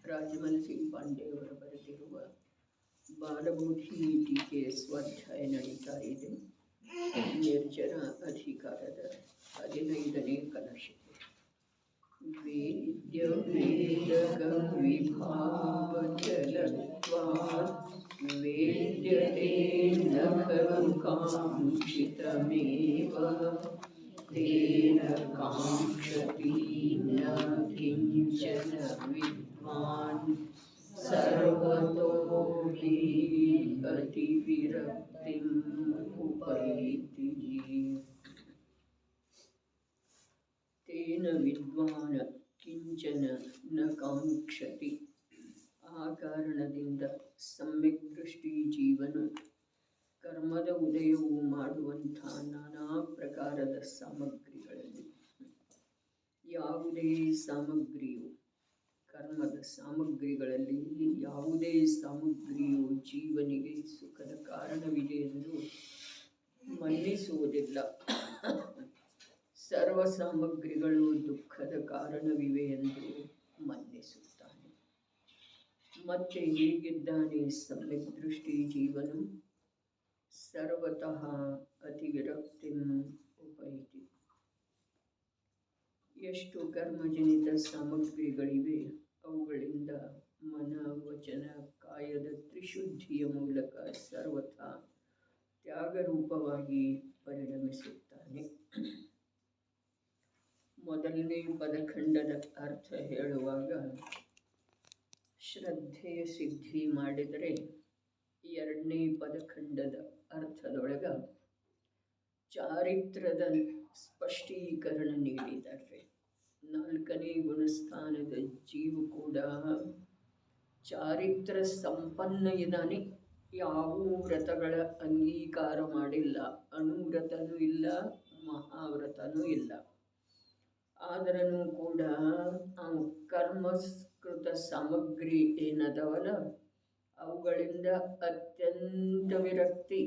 ರಾಜಮಲ್ ಪಾಂಡೆಯವರು ಬರೆದಿರುವ ಬಾಲಬೋಧಿ ಟೀಕೆ ಸ್ವಾಧ್ಯಾಯ ನಡೀತಾ ಇದೆ. ನಿರ್ಜರ ಅಧಿಕಾರದ 15ನೇ ಕಲಶಿಕೆ. ವೇದ್ಯ ವೇದಕ ವಿಭಾವಜಲತ್ವಾತ್ ವೇದ್ಯತೆ ನ ಖಲು ಕಾಂಕ್ಷಿತಮೇವ ತೇನ ಕಾಂಕ್ಷತಿ ನ ಕಿಂಚನ ವಿದ್ವಾನ್ ಸರ್ವತೋ ಹಿ ಅತಿವಿರಕ್ತಿಂ ಉಪೈತಿ. ತೇನ ವಿದ್ವಾನ್ ಕಿಂಚನ ನ ಕಾಂಕ್ಷತಿ. ಆ ಕಾರಣದಿಂದ ಸಮ್ಯಕ್ ದೃಷ್ಟಿ ಜೀವನು ಕರ್ಮದ ಉದಯವು ಮಾಡುವಂಥ ನಾನಾ ಪ್ರಕಾರದ ಸಾಮಗ್ರಿಗಳಲ್ಲಿ ಯಾವುದೇ ಸಾಮಗ್ರಿಯು ಕರ್ಮದ ಸಾಮಗ್ರಿಗಳಲ್ಲಿ ಯಾವುದೇ ಸಾಮಗ್ರಿಯು ಜೀವನಿಗೆ ಸುಖದ ಕಾರಣವಿದೆ ಎಂದು ಮನ್ನಿಸುವುದಿಲ್ಲ. ಸರ್ವ ಸಾಮಗ್ರಿಗಳು ದುಃಖದ ಕಾರಣವಿವೆ ಎಂದು ಮನ್ನಿಸುತ್ತಾನೆ. ಮತ್ತೆ ಹೇಗಿದ್ದಾನೆ ಸಮ್ಯಕ್ ದೃಷ್ಟಿ ಜೀವನು? ಸರ್ವತಃ ಅತಿವಿರಕ್ತಿಂ ಉಪೈತಿ. ಎಷ್ಟು ಕರ್ಮಜನಿತ ಸಾಮಗ್ರಿಗಳಿವೆ ಅವುಗಳಿಂದ ಮನ ವಚನ ಕಾಯದ ತ್ರಿಶುದ್ಧಿಯ ಮೂಲಕ ಸರ್ವಥಾ ತ್ಯಾಗರೂಪವಾಗಿ ಪರಿಣಮಿಸುತ್ತಾನೆ. ಮೊದಲನೇ ಪದಖಂಡದ ಅರ್ಥ ಹೇಳುವಾಗ ಶ್ರದ್ಧೆಯ ಸಿದ್ಧಿ ಮಾಡಿದರೆ, ಎರಡನೇ ಪದಖಂಡದ ಅರ್ಥದೊಳಗ ಚಾರಿತ್ರ್ಯದ ಸ್ಪಷ್ಟೀಕರಣ ನೀಡಿದ್ದಾರೆ. ನಾಲ್ಕನೇ ಗುಣಸ್ಥಾನದ ಜೀವ ಕೂಡ ಚಾರಿತ್ರ್ಯ ಸಂಪನ್ನ ಇದ್ದಾನೆ. ಯಾವ ವ್ರತಗಳ ಅಂಗೀಕಾರ ಮಾಡಿಲ್ಲ, ಅಣುವ್ರತನೂ ಇಲ್ಲ, ಮಹಾವ್ರತನೂ ಇಲ್ಲ. ಆದರೂ ಕೂಡ ಕರ್ಮಸ್ಕೃತ ಸಾಮಗ್ರಿ ಏನದವಲ್ಲ ಅವುಗಳಿಂದ ಅತ್ಯಂತ ವಿರಕ್ತಿ,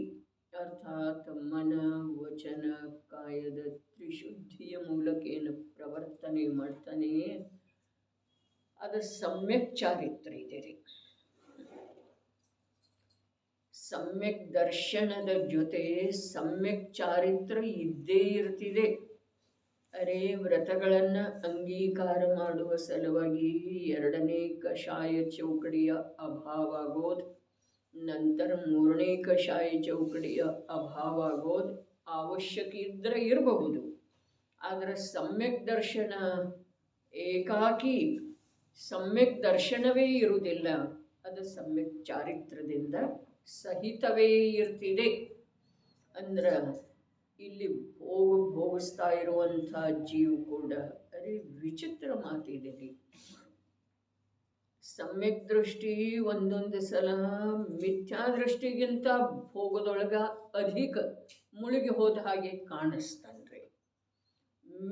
ಅರ್ಥಾತ್ ಮನ ವಚನ ಕಾಯದ ತ್ರಿಶುದ್ಧಿಯ ಮೂಲಕ ಏನು ಪ್ರವರ್ತನೆ ಮಾಡ್ತಾನೆ ಅದು ಸಮ್ಯಕ್ ಚಾರಿತ್ರ್ಯ ಇದೆ ರೀ. ಸಮ್ಯಕ್ ದರ್ಶನದ ಜೊತೆ ಸಮ್ಯಕ್ ಚಾರಿತ್ರ್ಯ ಇದ್ದೇ ಇರ್ತಿದೆ. ಅರೆ ವ್ರತಗಳನ್ನು ಅಂಗೀಕಾರ ಮಾಡುವ ಸಲುವಾಗಿ ಎರಡನೇ ಕಷಾಯ ಚೌಕಡಿಯ ಅಭಾವ ಆಗೋದು, ನಂತರ ಮೂರನೇ ಕಷಾಯ ಚೌಕಡಿಯ ಅಭಾವ ಆಗೋದು ಅವಶ್ಯಕ ಇದ್ದರೆ ಇರಬಹುದು. ಆದರೆ ಸಮ್ಯಕ್ ದರ್ಶನ ಏಕಾಕಿ ಸಮ್ಯಕ್ ದರ್ಶನವೇ ಇರುವುದಿಲ್ಲ. ಅದು ಸಮ್ಯಕ್ ಚಾರಿತ್ರ್ಯದಿಂದ ಸಹಿತವೇ ಇರ್ತಿದೆ. ಅಂದ್ರೆ ಇಲ್ಲಿ ಭೋಗಿಸ್ತಾ ಇರುವಂಥ ಜೀವ ಕೂಡ ಅರೆ ವಿಚಿತ್ರ ಮಾತಿದೆ ರೀ. ಸಮ್ಯಕ್ ದೃಷ್ಟಿ ಒಂದೊಂದು ಸಲ ಮಿಥ್ಯಾದೃಷ್ಟಿಗಿಂತ ಭೋಗದೊಳಗ ಅಧಿಕ ಮುಳುಗಿ ಹೋದ ಹಾಗೆ ಕಾಣಿಸ್ತಾನ್ರಿ.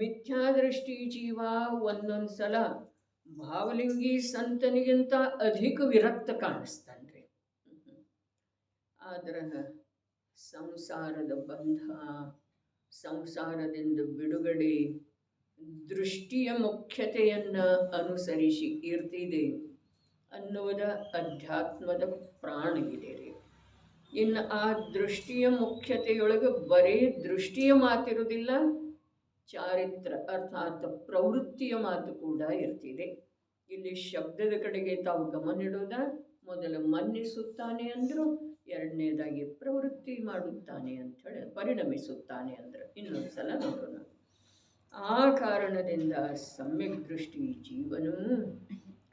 ಮಿಥ್ಯಾದೃಷ್ಟಿ ಜೀವ ಒಂದೊಂದು ಸಲ ಭಾವಲಿಂಗಿ ಸಂತನಿಗಿಂತ ಅಧಿಕ ವಿರಕ್ತ ಕಾಣಿಸ್ತಾನ್ರಿ. ಆದ್ರೆ ಸಂಸಾರದ ಬಂಧ, ಸಂಸಾರದಿಂದ ಬಿಡುಗಡೆ ದೃಷ್ಟಿಯ ಮುಖ್ಯತೆಯನ್ನು ಅನುಸರಿಸಿ ಇರ್ತಿದೆ ಅನ್ನುವುದ ಅಧ್ಯಾತ್ಮದ ಪ್ರಾಣ ಇದೆ ರೀ. ಇನ್ನು ಆ ದೃಷ್ಟಿಯ ಮುಖ್ಯತೆಯೊಳಗೆ ಬರೀ ದೃಷ್ಟಿಯ ಮಾತಿರುವುದಿಲ್ಲ, ಚಾರಿತ್ರ್ಯ ಅರ್ಥಾತ್ ಪ್ರವೃತ್ತಿಯ ಮಾತು ಕೂಡ ಇರ್ತಿದೆ. ಇಲ್ಲಿ ಶಬ್ದದ ಕಡೆಗೆ ತಾವು ಗಮನ ಇಡೋದ, ಮೊದಲು ಮನ್ನಿಸುತ್ತಾನೆ ಅಂದರು, ಎರಡನೇದಾಗಿ ಪ್ರವೃತ್ತಿ ಮಾಡುತ್ತಾನೆ ಅಂಥೇಳಿ ಪರಿಣಮಿಸುತ್ತಾನೆ ಅಂದ್ರೆ ಇನ್ನೊಂದು ಸಲ ನೋಡೋಣ. ಆ ಕಾರಣದಿಂದ ಸಮ್ಯಕ್ ದೃಷ್ಟಿ ಜೀವನು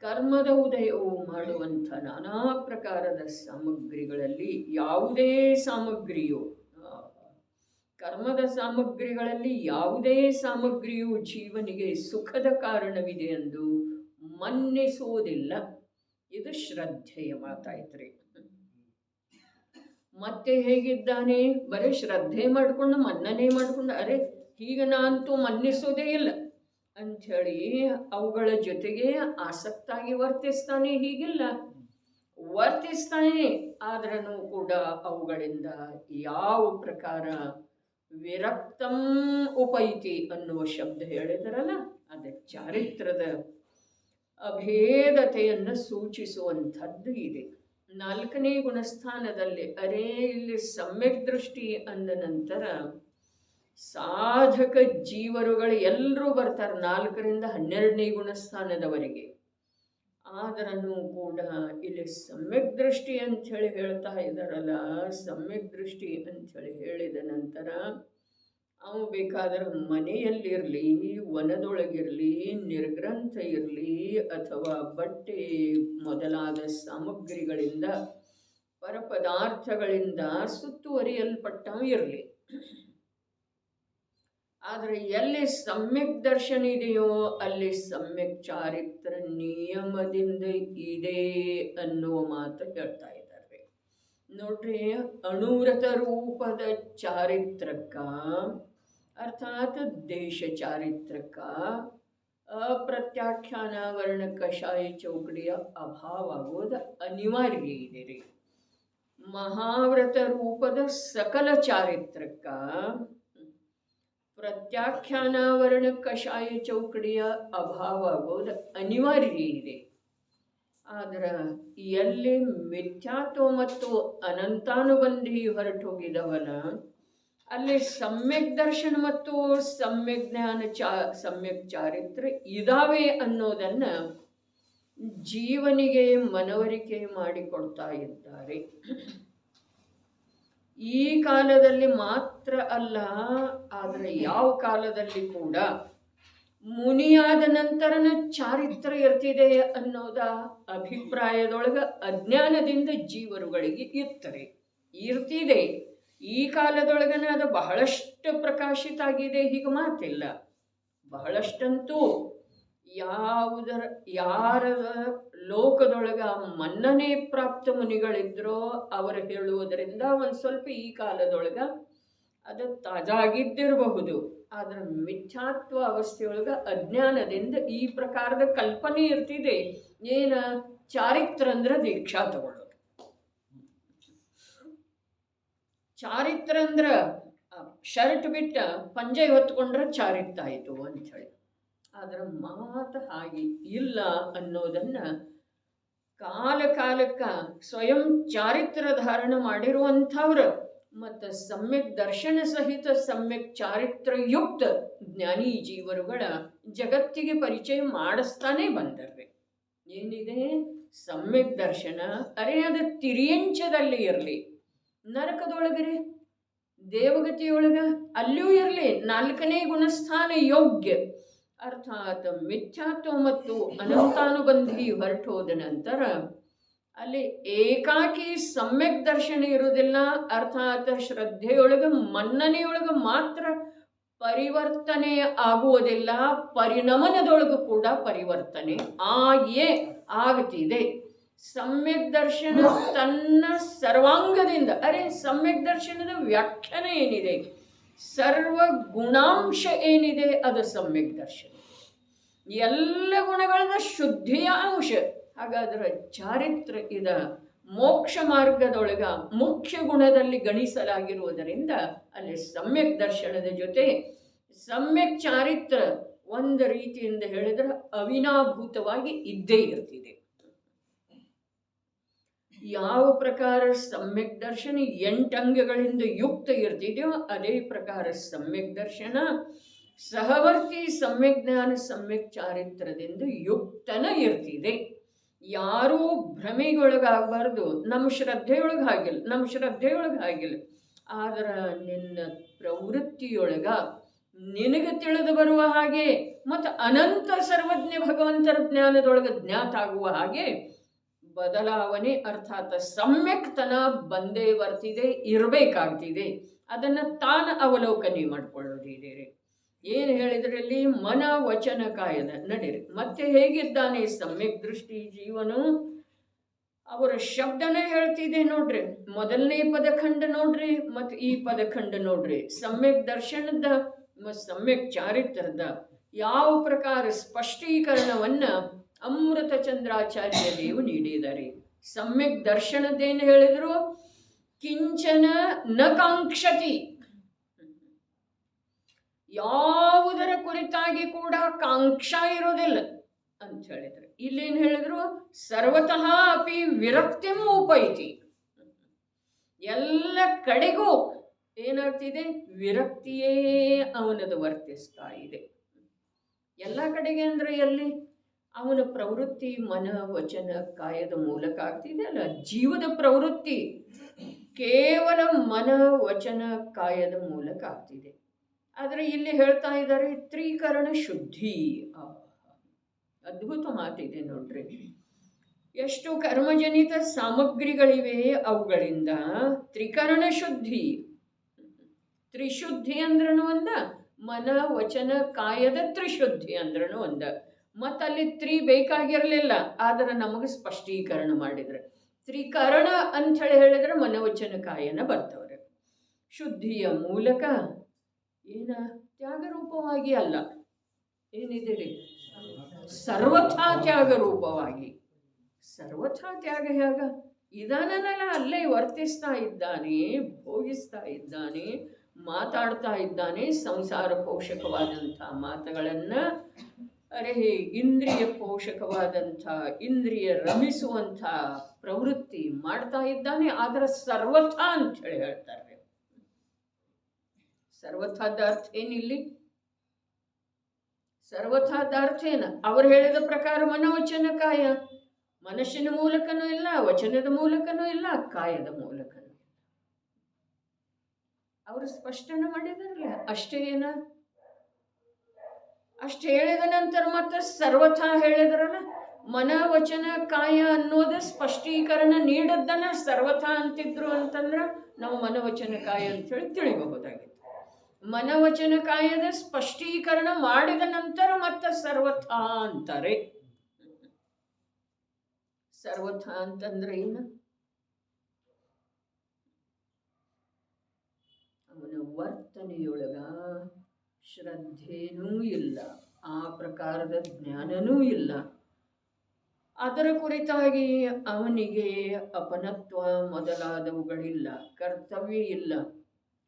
ಕರ್ಮದ ಉದಯವು ಮಾಡುವಂಥ ನಾನಾ ಪ್ರಕಾರದ ಸಾಮಗ್ರಿಗಳಲ್ಲಿ ಯಾವುದೇ ಸಾಮಗ್ರಿಯು ಕರ್ಮದ ಸಾಮಗ್ರಿಗಳಲ್ಲಿ ಯಾವುದೇ ಸಾಮಗ್ರಿಯು ಜೀವನಿಗೆ ಸುಖದ ಕಾರಣವಿದೆ ಎಂದು ಮನ್ನಿಸುವುದಿಲ್ಲ. ಇದು ಶ್ರದ್ಧೆಯ ಮಾತಾಯ್ತ್ರಿ. ಮತ್ತೆ ಹೇಗಿದ್ದಾನೆ? ಬರೀ ಶ್ರದ್ಧೆ ಮಾಡಿಕೊಂಡು ಮನ್ನಣೆ ಮಾಡಿಕೊಂಡು ಅರೆ ಹೀಗೆ ನಾನಂತೂ ಮನ್ನಿಸೋದೇ ಇಲ್ಲ ಅಂಥೇಳಿ ಅವುಗಳ ಜೊತೆಗೆ ಆಸಕ್ತಾಗಿ ವರ್ತಿಸ್ತಾನೆ. ಹೀಗಿಲ್ಲ, ವರ್ತಿಸ್ತಾನೆ, ಆದ್ರೂ ಕೂಡ ಅವುಗಳಿಂದ ಯಾವ ಪ್ರಕಾರ ವಿರಕ್ತಂ ಉಪೈತಿ ಅನ್ನುವ ಶಬ್ದ ಹೇಳಿದರಲ್ಲ, ಅದು ಚಾರಿತ್ರ್ಯದ ಅಭೇದತೆಯನ್ನು ಸೂಚಿಸುವಂಥದ್ದು ಇದೆ. 4ನೇ ಗುಣಸ್ಥಾನದಲ್ಲಿ ಅರೇ ಇಲ್ಲಿ ಸಮ್ಯಕ್ ದೃಷ್ಟಿ ಅಂದ ನಂತರ ಸಾಧಕ ಜೀವರುಗಳು ಎಲ್ಲರೂ ಬರ್ತಾರೆ 4ರಿಂದ 12ನೇ ಗುಣಸ್ಥಾನದವರೆಗೆ. ಆದ್ರೂ ಕೂಡ ಇಲ್ಲಿ ಸಮ್ಯಕ್ ದೃಷ್ಟಿ ಅಂಥೇಳಿ ಹೇಳ್ತಾ ಇದ್ದಾರಲ್ಲ, ಸಮ್ಯಕ್ ದೃಷ್ಟಿ ಅಂಥೇಳಿ ಹೇಳಿದ ನಂತರ ಅವು ಬೇಕಾದ್ರೆ ಮನೆಯಲ್ಲಿರಲಿ, ವನದೊಳಗಿರಲಿ, ನಿರ್ಗ್ರಂಥ ಇರಲಿ, ಅಥವಾ ಬಟ್ಟೆ ಮೊದಲಾದ ಸಾಮಗ್ರಿಗಳಿಂದ ಪರಪದಾರ್ಥಗಳಿಂದ ಸುತ್ತುವರಿಯಲ್ಪಟ್ಟ ಇರಲಿ. ಆದರೆ ಎಲ್ಲಿ ಸಮ್ಯಕ್ ದರ್ಶನ ಇದೆಯೋ ಅಲ್ಲಿ ಸಮ್ಯಕ್ ಚಾರಿತ್ರ ನಿಯಮದಿಂದ ಇದೆ ಅನ್ನುವ ಮಾತು ಹೇಳ್ತಾ ಇದ್ದಾರೆ. ನೋಡ್ರಿ, ಅಣುವ್ರತ ರೂಪದ ಚಾರಿತ್ರಕ್ಕ ಅರ್ಥಾತ್ ದೇಶ ಚಾರಿತ್ರಕ್ಕ ಅಪ್ರತ್ಯಾಖ್ಯಾನ ವರ್ಣ ಕಷಾಯ ಚೌಕಡಿಯ ಅಭಾವ ಆಗೋದು ಅನಿವಾರ್ಯ ಇದೆ ರೀ. ಮಹಾವ್ರತ ರೂಪದ ಸಕಲ ಚಾರಿತ್ರಕ್ಕ ಪ್ರತ್ಯಾಖ್ಯಾನ ವರ್ಣ ಕಷಾಯ ಚೌಕಡಿಯ ಅಭಾವ ಆಗೋದು ಅನಿವಾರ್ಯ ಇದೆ. ಆದ್ರೆ ಎಲ್ಲಿ ಮಿಥ್ಯಾತ್ವ ಮತ್ತು ಅನಂತಾನುಬಂಧಿ ಹೊರಟು ಹೋಗಿದವಲ್ಲ ಅಲ್ಲಿ ಸಮ್ಯಕ್ ದರ್ಶನ ಮತ್ತು ಸಮ್ಯಕ್ ಜ್ಞಾನ ಸಮ್ಯಕ್ ಚಾರಿತ್ರ ಇದಾವೆ ಅನ್ನೋದನ್ನ ಜೀವನಿಗೆ ಮನವರಿಕೆ ಮಾಡಿಕೊಡ್ತಾ ಇದ್ದಾರೆ. ಈ ಕಾಲದಲ್ಲಿ ಮಾತ್ರ ಅಲ್ಲ, ಆದರೆ ಯಾವ ಕಾಲದಲ್ಲಿ ಕೂಡ ಮುನಿಯಾದ ನಂತರನ ಚಾರಿತ್ರ ಇರ್ತಿದೆ ಅನ್ನೋದ ಅಭಿಪ್ರಾಯದೊಳಗ ಅಜ್ಞಾನದಿಂದ ಜೀವರುಗಳಿಗೆ ಇರ್ತಿದೆ. ಈ ಕಾಲದೊಳಗನ ಅದು ಬಹಳಷ್ಟು ಪ್ರಕಾಶಿತ ಆಗಿದೆ, ಹೀಗೆ ಮಾತಿಲ್ಲ. ಬಹಳಷ್ಟಂತೂ ಯಾರ ಲೋಕದೊಳಗ ಮನ್ನಣೆ ಪ್ರಾಪ್ತ ಮುನಿಗಳಿದ್ರೋ ಅವರು ಹೇಳುವುದರಿಂದ ಒಂದು ಸ್ವಲ್ಪ ಈ ಕಾಲದೊಳಗ ಅದು ತಾಜಾಗಿದ್ದಿರಬಹುದು. ಆದ್ರೆ ಮಿಥ್ಯಾತ್ವ ಅವಸ್ಥೆಯೊಳಗ ಅಜ್ಞಾನದಿಂದ ಈ ಪ್ರಕಾರದ ಕಲ್ಪನೆ ಇರ್ತಿದೆ. ಏನ ಚಾರಿತ್ರ ಅಂದ್ರೆ ದೀಕ್ಷಾ ತಗೊಳ್ಳೋದು, ಚಾರಿತ್ರ ಅಂದ್ರ ಶರ್ಟ್ ಬಿಟ್ಟ ಪಂಜೆ ಹೊತ್ಕೊಂಡ್ರೆ ಚಾರಿತ್ರ ಆಯಿತು ಅಂಥೇಳಿ. ಆದ್ರೆ ಮಾತು ಹಾಗೆ ಇಲ್ಲ ಅನ್ನೋದನ್ನ ಕಾಲಕ್ಕ ಸ್ವಯಂ ಚಾರಿತ್ರ ಧಾರಣ ಮಾಡಿರುವಂಥವ್ರು ಮತ್ತು ಸಮ್ಯಕ್ ದರ್ಶನ ಸಹಿತ ಸಮ್ಯಕ್ ಚಾರಿತ್ರಯುಕ್ತ ಜ್ಞಾನಿ ಜೀವರುಗಳ ಜಗತ್ತಿಗೆ ಪರಿಚಯ ಮಾಡಿಸ್ತಾನೆ ಬಂದರ್ರಿ. ಏನಿದೆ ಸಮ್ಯಕ್ ದರ್ಶನ, ಅರೆ ಅದು ತಿರಿಯಂಚದಲ್ಲಿ ಇರಲಿ, ನರಕದೊಳಗರೆ ದೇವಗತಿಯೊಳಗ ಅಲ್ಲಿಯೂ ಇರಲಿ, 4ನೇ ಗುಣಸ್ಥಾನ ಯೋಗ್ಯ ಅರ್ಥಾತ್ ಮಿಥ್ಯಾತ್ವ ಮತ್ತು ಅನಂತಾನುಬಂಧಿ ಹೊರಟೋದ ನಂತರ ಅಲ್ಲಿ ಏಕಾಕಿ ಸಮ್ಯಕ್ ದರ್ಶನ ಇರುವುದಿಲ್ಲ. ಅರ್ಥಾತ್ ಶ್ರದ್ಧೆಯೊಳಗೆ ಮನ್ನಣೆಯೊಳಗೆ ಮಾತ್ರ ಪರಿವರ್ತನೆ ಆಗುವುದಿಲ್ಲ, ಪರಿಣಮನದೊಳಗೂ ಕೂಡ ಪರಿವರ್ತನೆ ಆಗ್ತಿದೆ. ಸಮ್ಯಕ್ ದರ್ಶನ ತನ್ನ ಸರ್ವಾಂಗದಿಂದ, ಅರೆ ಸಮ್ಯಕ್ ದರ್ಶನದ ವ್ಯಾಖ್ಯಾನ ಏನಿದೆ, ಸರ್ವ ಗುಣಾಂಶ ಏನಿದೆ ಅದು ಸಮ್ಯಕ್ ದರ್ಶನ. ಎಲ್ಲ ಗುಣಗಳನ್ನ ಶುದ್ಧಿಯ ಅಂಶ. ಹಾಗಾದ್ರೆ ಚಾರಿತ್ರ ಇದ ಮೋಕ್ಷ ಮಾರ್ಗದೊಳಗ ಮುಖ್ಯ ಗುಣದಲ್ಲಿ ಗಣಿಸಲಾಗಿರುವುದರಿಂದ ಅಲ್ಲಿ ಸಮ್ಯಕ್ ದರ್ಶನದ ಜೊತೆ ಸಮ್ಯಕ್ ಚಾರಿತ್ರ ಒಂದು ರೀತಿಯಿಂದ ಹೇಳಿದ್ರೆ ಅವಿನಾಭೂತವಾಗಿ ಇದ್ದೇ ಇರ್ತಿದೆ. ಯಾವ ಪ್ರಕಾರ ಸಮ್ಯಕ್ ದರ್ಶನ 8 ಅಂಗಗಳಿಂದ ಯುಕ್ತ ಇರ್ತಿದೆಯೋ ಅದೇ ಪ್ರಕಾರ ಸಮ್ಯಕ್ ದರ್ಶನ ಸಹವರ್ತಿ ಸಮ್ಯಕ್ ಜ್ಞಾನ ಸಮ್ಯಕ್ ಚಾರಿತ್ರದಿಂದ ಯುಕ್ತನ ಇರ್ತಿದೆ. ಯಾರೂ ಭ್ರಮೆಗೊಳಗಾಗಬಾರ್ದು. ನಮ್ಮ ಶ್ರದ್ಧೆಯೊಳಗೆ ಹಾಗಿಲ್ಲ, ಆದ್ರೆ ನಿನ್ನ ಪ್ರವೃತ್ತಿಯೊಳಗ ನಿನಗೆ ತಿಳಿದು ಬರುವ ಹಾಗೆ ಮತ್ತು ಅನಂತ ಸರ್ವಜ್ಞ ಭಗವಂತರ ಜ್ಞಾನದೊಳಗೆ ಜ್ಞಾತ ಆಗುವ ಹಾಗೆ ಬದಲಾವಣೆ ಅರ್ಥಾತ್ ಸಮ್ಯಕ್ತನ ಬಂದೇ ಬರ್ತಿದೆ, ಇರಬೇಕಾಗ್ತಿದೆ. ಅದನ್ನು ತಾನು ಅವಲೋಕನೆ ಮಾಡಿಕೊಳ್ಳೋದಿದೆ. ಏನು ಹೇಳಿದ್ರಲ್ಲಿ ಮನ ವಚನ ಕಾಯದ ನಡೀರಿ. ಮತ್ತೆ ಹೇಗಿದ್ದಾನೆ ಸಮ್ಯಕ್ ದೃಷ್ಟಿ ಜೀವನು, ಅವರ ಶಬ್ದನೇ ಹೇಳ್ತಿದೆ ನೋಡ್ರಿ. ಮೊದಲನೇ ಪದಖಂಡ ನೋಡ್ರಿ ಮತ್ತು ಈ ಪದಖಂಡ ನೋಡ್ರಿ. ಸಮ್ಯಕ್ ದರ್ಶನದ ಸಮ್ಯಕ್ ಚಾರಿತ್ರದ ಯಾವ ಪ್ರಕಾರ ಸ್ಪಷ್ಟೀಕರಣವನ್ನ ಅಮೃತ ಚಂದ್ರಾಚಾರ್ಯ ದೇವು ನೀಡಿದ್ದಾರೆ. ಸಮ್ಯಕ್ ದರ್ಶನದ್ದೇನು ಹೇಳಿದ್ರು, ಕಿಂಚನ ನ ಕಾಂಕ್ಷತಿ, ಯಾವುದರ ಕುರಿತಾಗಿ ಕೂಡ ಕಾಂಕ್ಷ ಇರೋದಿಲ್ಲ ಅಂತ ಹೇಳಿದ್ರು. ಇಲ್ಲೇನು ಹೇಳಿದ್ರು, ಸರ್ವತಃ ಅಪಿ ವಿರಕ್ತಿಂ ಉಪೈತಿ. ಎಲ್ಲ ಕಡೆಗೂ ಏನಾಗ್ತಿದೆ, ವಿರಕ್ತಿಯೇ ಅವನದು ವರ್ತಿಸ್ತಾ ಇದೆ. ಎಲ್ಲ ಕಡೆಗೆ ಅಂದರೆ ಎಲ್ಲಿ? ಅವನ ಪ್ರವೃತ್ತಿ ಮನ ವಚನ ಕಾಯದ ಮೂಲಕ ಆಗ್ತಿದೆ ಅಲ್ಲ. ಜೀವದ ಪ್ರವೃತ್ತಿ ಕೇವಲ ಮನ ವಚನ ಕಾಯದ ಮೂಲಕ ಆಗ್ತಿದೆ. ಆದರೆ ಇಲ್ಲಿ ಹೇಳ್ತಾ ಇದ್ದಾರೆ ತ್ರಿಕರಣ ಶುದ್ಧಿ. ಅದ್ಭುತ ಮಾತಿದೆ ನೋಡ್ರಿ. ಎಷ್ಟು ಕರ್ಮಜನಿತ ಸಾಮಗ್ರಿಗಳಿವೆ, ಅವುಗಳಿಂದ ತ್ರಿಕರಣ ಶುದ್ಧಿ. ತ್ರಿಶುದ್ಧಿ ಅಂದ್ರೂ ಒಂದ, ಮನ ವಚನ ಕಾಯದ ತ್ರಿಶುದ್ಧಿ ಅಂದ್ರೂ ಒಂದ. ಮತ್ತಲ್ಲಿ ತ್ರಿ ಬೇಕಾಗಿರಲಿಲ್ಲ, ಆದರೆ ನಮಗೆ ಸ್ಪಷ್ಟೀಕರಣ ಮಾಡಿದ್ರೆ ತ್ರಿಕರಣ ಅಂಥೇಳಿ ಹೇಳಿದ್ರೆ ಮನವಚನ ಕಾಯನ ಬರ್ತವ್ರೆ. ಶುದ್ಧಿಯ ಮೂಲಕ ಏನ ತ್ಯಾಗರೂಪವಾಗಿ ಅಲ್ಲ, ಏನಿದೆ ರೀ, ಸರ್ವಥಾ ತ್ಯಾಗರೂಪವಾಗಿ. ಸರ್ವಥಾ ತ್ಯಾಗ ಹೇಗ? ಇದಾನಲ್ಲ, ಅಲ್ಲೇ ವರ್ತಿಸ್ತಾ ಇದ್ದಾನೆ, ಭೋಗಿಸ್ತಾ ಇದ್ದಾನೆ, ಮಾತಾಡ್ತಾ ಇದ್ದಾನೆ. ಸಂಸಾರ ಪೋಷಕವಾದಂಥ ಮಾತುಗಳನ್ನು, ಅರೆ ಇಂದ್ರಿಯ ಪೋಷಕವಾದಂಥ, ಇಂದ್ರಿಯ ರಮಿಸುವಂಥ ಪ್ರವೃತ್ತಿ ಮಾಡ್ತಾ ಇದ್ದಾನೆ. ಆದರೆ ಸರ್ವಥಾ ಅಂಥೇಳಿ ಹೇಳ್ತಾರೆ. ಸರ್ವಥಾದ ಅರ್ಥ ಏನಿಲ್ಲಿ? ಸರ್ವಥಾದ ಅರ್ಥ ಏನು? ಅವ್ರು ಹೇಳಿದ ಪ್ರಕಾರ ಮನೋವಚನ ಕಾಯ. ಮನಸ್ಸಿನ ಮೂಲಕನೂ ಇಲ್ಲ, ವಚನದ ಮೂಲಕನೂ ಇಲ್ಲ, ಕಾಯದ ಮೂಲಕನೂ ಇಲ್ಲ. ಅವರು ಸ್ಪಷ್ಟನೆ ಮಾಡಿದಾರಲ್ಲ, ಅಷ್ಟೇ ಏನ? ಅಷ್ಟು ಹೇಳಿದ ನಂತರ ಮತ್ತೆ ಸರ್ವಥಾ ಹೇಳಿದ್ರಲ್ಲ, ಮನ ವಚನ ಕಾಯ ಅನ್ನೋದು ಸ್ಪಷ್ಟೀಕರಣ ನೀಡದ್ದನ್ನ ಸರ್ವಥಾ ಅಂತಿದ್ರು ಅಂತಂದ್ರೆ ನಾವು ಮನವಚನ ಕಾಯ ಅಂತೇಳಿ ತಿಳಿಬಹುದಾಗಿತ್ತು. ಮನವಚನ ಕಾಯದ ಸ್ಪಷ್ಟೀಕರಣ ಮಾಡಿದ ನಂತರ ಮತ್ತೆ ಸರ್ವಥಾ ಅಂತಾರೆ. ಸರ್ವಥಾ ಅಂತಂದ್ರೆ ಏನು? ಅವನ ವರ್ತನೆಯೊಳಗ ಶ್ರದ್ಧೆನೂ ಇಲ್ಲ, ಆ ಪ್ರಕಾರದ ಜ್ಞಾನನೂ ಇಲ್ಲ. ಅದರ ಕುರಿತಾಗಿ ಅವನಿಗೆ ಅಪನತ್ವ ಮೊದಲಾದವುಗಳಿಲ್ಲ, ಕರ್ತವ್ಯ ಇಲ್ಲ.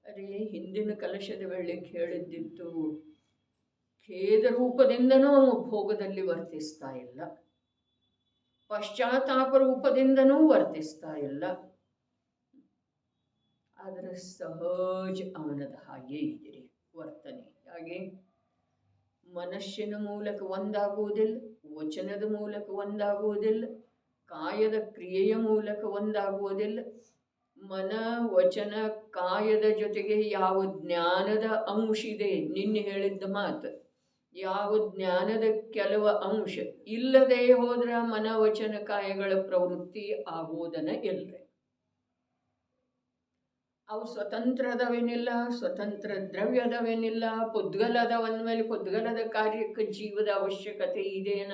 ಅರೆ ಹಿಂದಿನ ಕಲಶದ ವೇಳೆ ಹೇಳಿದ್ದಿತ್ತು, ಖೇದ ರೂಪದಿಂದನೂ ಭೋಗದಲ್ಲಿ ವರ್ತಿಸ್ತಾ ಇಲ್ಲ, ಪಶ್ಚಾತ್ತಾಪ ರೂಪದಿಂದನೂ ವರ್ತಿಸ್ತಾ ಇಲ್ಲ. ಆದರೆ ಸಹಜ ಅವನದ ಹಾಗೆ ಇದೆ ವರ್ತನೆ. ಹಾಗೆ ಮನಸ್ಸಿನ ಮೂಲಕ ಒಂದಾಗುವುದಿಲ್ಲ, ವಚನದ ಮೂಲಕ ಒಂದಾಗುವುದಿಲ್ಲ, ಕಾಯದ ಕ್ರಿಯೆಯ ಮೂಲಕ ಒಂದಾಗುವುದಿಲ್ಲ. ಮನ ವಚನ ಕಾಯದ ಜೊತೆಗೆ ಯಾವ ಜ್ಞಾನದ ಅಂಶ ಇದೆ, ನಿನ್ನೆ ಹೇಳಿದ್ದ ಮಾತು, ಯಾವ ಜ್ಞಾನದ ಕೆಲವು ಅಂಶ ಇಲ್ಲದೆ ಹೋದ್ರೆ ಮನ ವಚನ ಕಾಯಗಳ ಪ್ರವೃತ್ತಿ ಆಗೋದನ್ನ ಇಲ್ಲರೆ. ಅವು ಸ್ವತಂತ್ರದವೇನಿಲ್ಲ, ಸ್ವತಂತ್ರ ದ್ರವ್ಯದವೇನಿಲ್ಲ, ಪುದ್ಗಲದವಂದ್ಮೇಲೆ ಪುದ್ಗಲದ ಕಾರ್ಯಕ್ಕೆ ಜೀವದ ಅವಶ್ಯಕತೆ ಇದೇನ?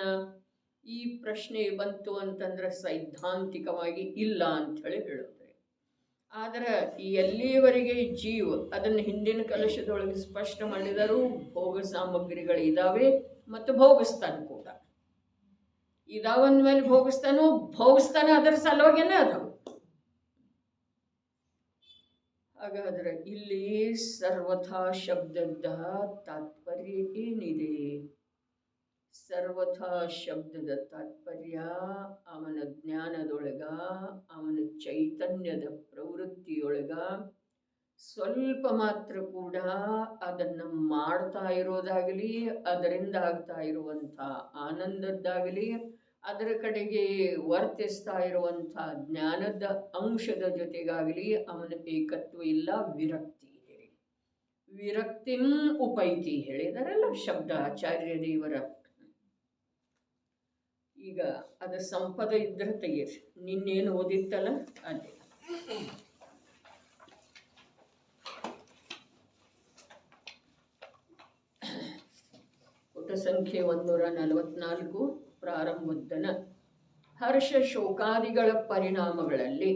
ಈ ಪ್ರಶ್ನೆ ಬಂತು ಅಂತಂದ್ರೆ ಸೈದ್ಧಾಂತಿಕವಾಗಿ ಇಲ್ಲ ಅಂಥೇಳಿ ಹೇಳುತ್ತೆ. ಆದರೆ ಎಲ್ಲಿಯವರೆಗೆ ಜೀವ, ಅದನ್ನು ಹಿಂದಿನ ಕಲಶದೊಳಗೆ ಸ್ಪಷ್ಟ ಮಾಡಿದರೂ, ಭೋಗ ಸಾಮಗ್ರಿಗಳಿದ್ದಾವೆ ಮತ್ತು ಭೋಗಿಸ್ತಾನೆ ಕೂಡ. ಇದಾವಂದ್ಮೇಲೆ ಭೋಗಿಸ್ತಾನೆ, ಅದರ ಸಲುವಾಗೇನೆ ಅದಾವು. ಹಾಗಾದ್ರೆ ಇಲ್ಲಿ ಸರ್ವಥಾ ಶಬ್ದದ ತಾತ್ಪರ್ಯ ಏನಿದೆ? ಸರ್ವಥಾ ಶಬ್ದದ ತಾತ್ಪರ್ಯ ಅವನ ಜ್ಞಾನದೊಳಗ, ಅವನ ಚೈತನ್ಯದ ಪ್ರವೃತ್ತಿಯೊಳಗ ಸ್ವಲ್ಪ ಮಾತ್ರ ಕೂಡ ಅದನ್ನು ಮಾಡ್ತಾ ಇರೋದಾಗಲಿ, ಅದರಿಂದ ಆಗ್ತಾ ಇರುವಂಥ ಆನಂದದ್ದಾಗಲಿ, ಅದರ ಕಡೆಗೆ ವರ್ತಿಸ್ತಾ ಇರುವಂಥ ಜ್ಞಾನದ ಅಂಶದ ಜೊತೆಗಾಗಲಿ ಅವನ ಏಕತ್ವ ಇಲ್ಲ, ವಿರಕ್ತಿ ಇದೆ. ವಿರಕ್ತಿಂ ಉಪೈತಿ ಹೇಳಿದಾರಲ್ಲ ಶಬ್ದ ಆಚಾರ್ಯ ದೇವರ. ಈಗ ಅದ ಸಂಪದ ಇದ್ರೆ ತೆಗೀರಿ, ನಿನ್ನೇನು ಓದಿತ್ತಲ್ಲ ಅದೇ. ಪುಟ ಸಂಖ್ಯೆ 144 ಪ್ರಾರಂಭೋದ್ದನ. ಹರ್ಷ ಶೋಕಾದಿಗಳ ಪರಿಣಾಮಗಳಲ್ಲಿ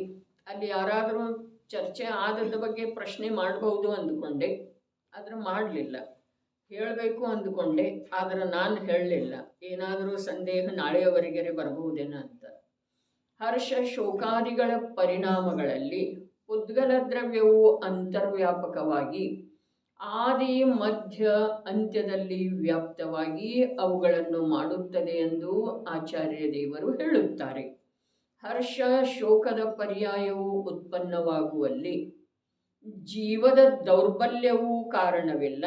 ಅಲ್ಲಿ ಯಾರಾದರೂ ಚರ್ಚೆ ಆದದ ಬಗ್ಗೆ ಪ್ರಶ್ನೆ ಮಾಡಬಹುದು ಅಂದುಕೊಂಡೆ, ಆದ್ರೆ ಮಾಡಲಿಲ್ಲ. ಹೇಳಬೇಕು ಅಂದುಕೊಂಡೆ, ಆದರೆ ನಾನು ಹೇಳಲಿಲ್ಲ. ಏನಾದರೂ ಸಂದೇಹ ನಾಳೆಯವರೆಗೆ ಬರಬಹುದೇನ ಅಂತ. ಹರ್ಷ ಶೋಕಾದಿಗಳ ಪರಿಣಾಮಗಳಲ್ಲಿ ಉದ್ಗಲ ದ್ರವ್ಯವು ಅಂತರ್ವ್ಯಾಪಕವಾಗಿ ಆದಿ ಮಧ್ಯ ಅಂತ್ಯದಲ್ಲಿ ವ್ಯಾಪ್ತವಾಗಿ ಅವುಗಳನ್ನು ಮಾಡುತ್ತದೆ ಎಂದು ಆಚಾರ್ಯ ದೇವರು ಹೇಳುತ್ತಾರೆ. ಹರ್ಷ ಶೋಕದ ಪರ್ಯಾಯವು ಉತ್ಪನ್ನವಾಗುವಲ್ಲಿ ಜೀವದ ದೌರ್ಬಲ್ಯವೂ ಕಾರಣವಿಲ್ಲ.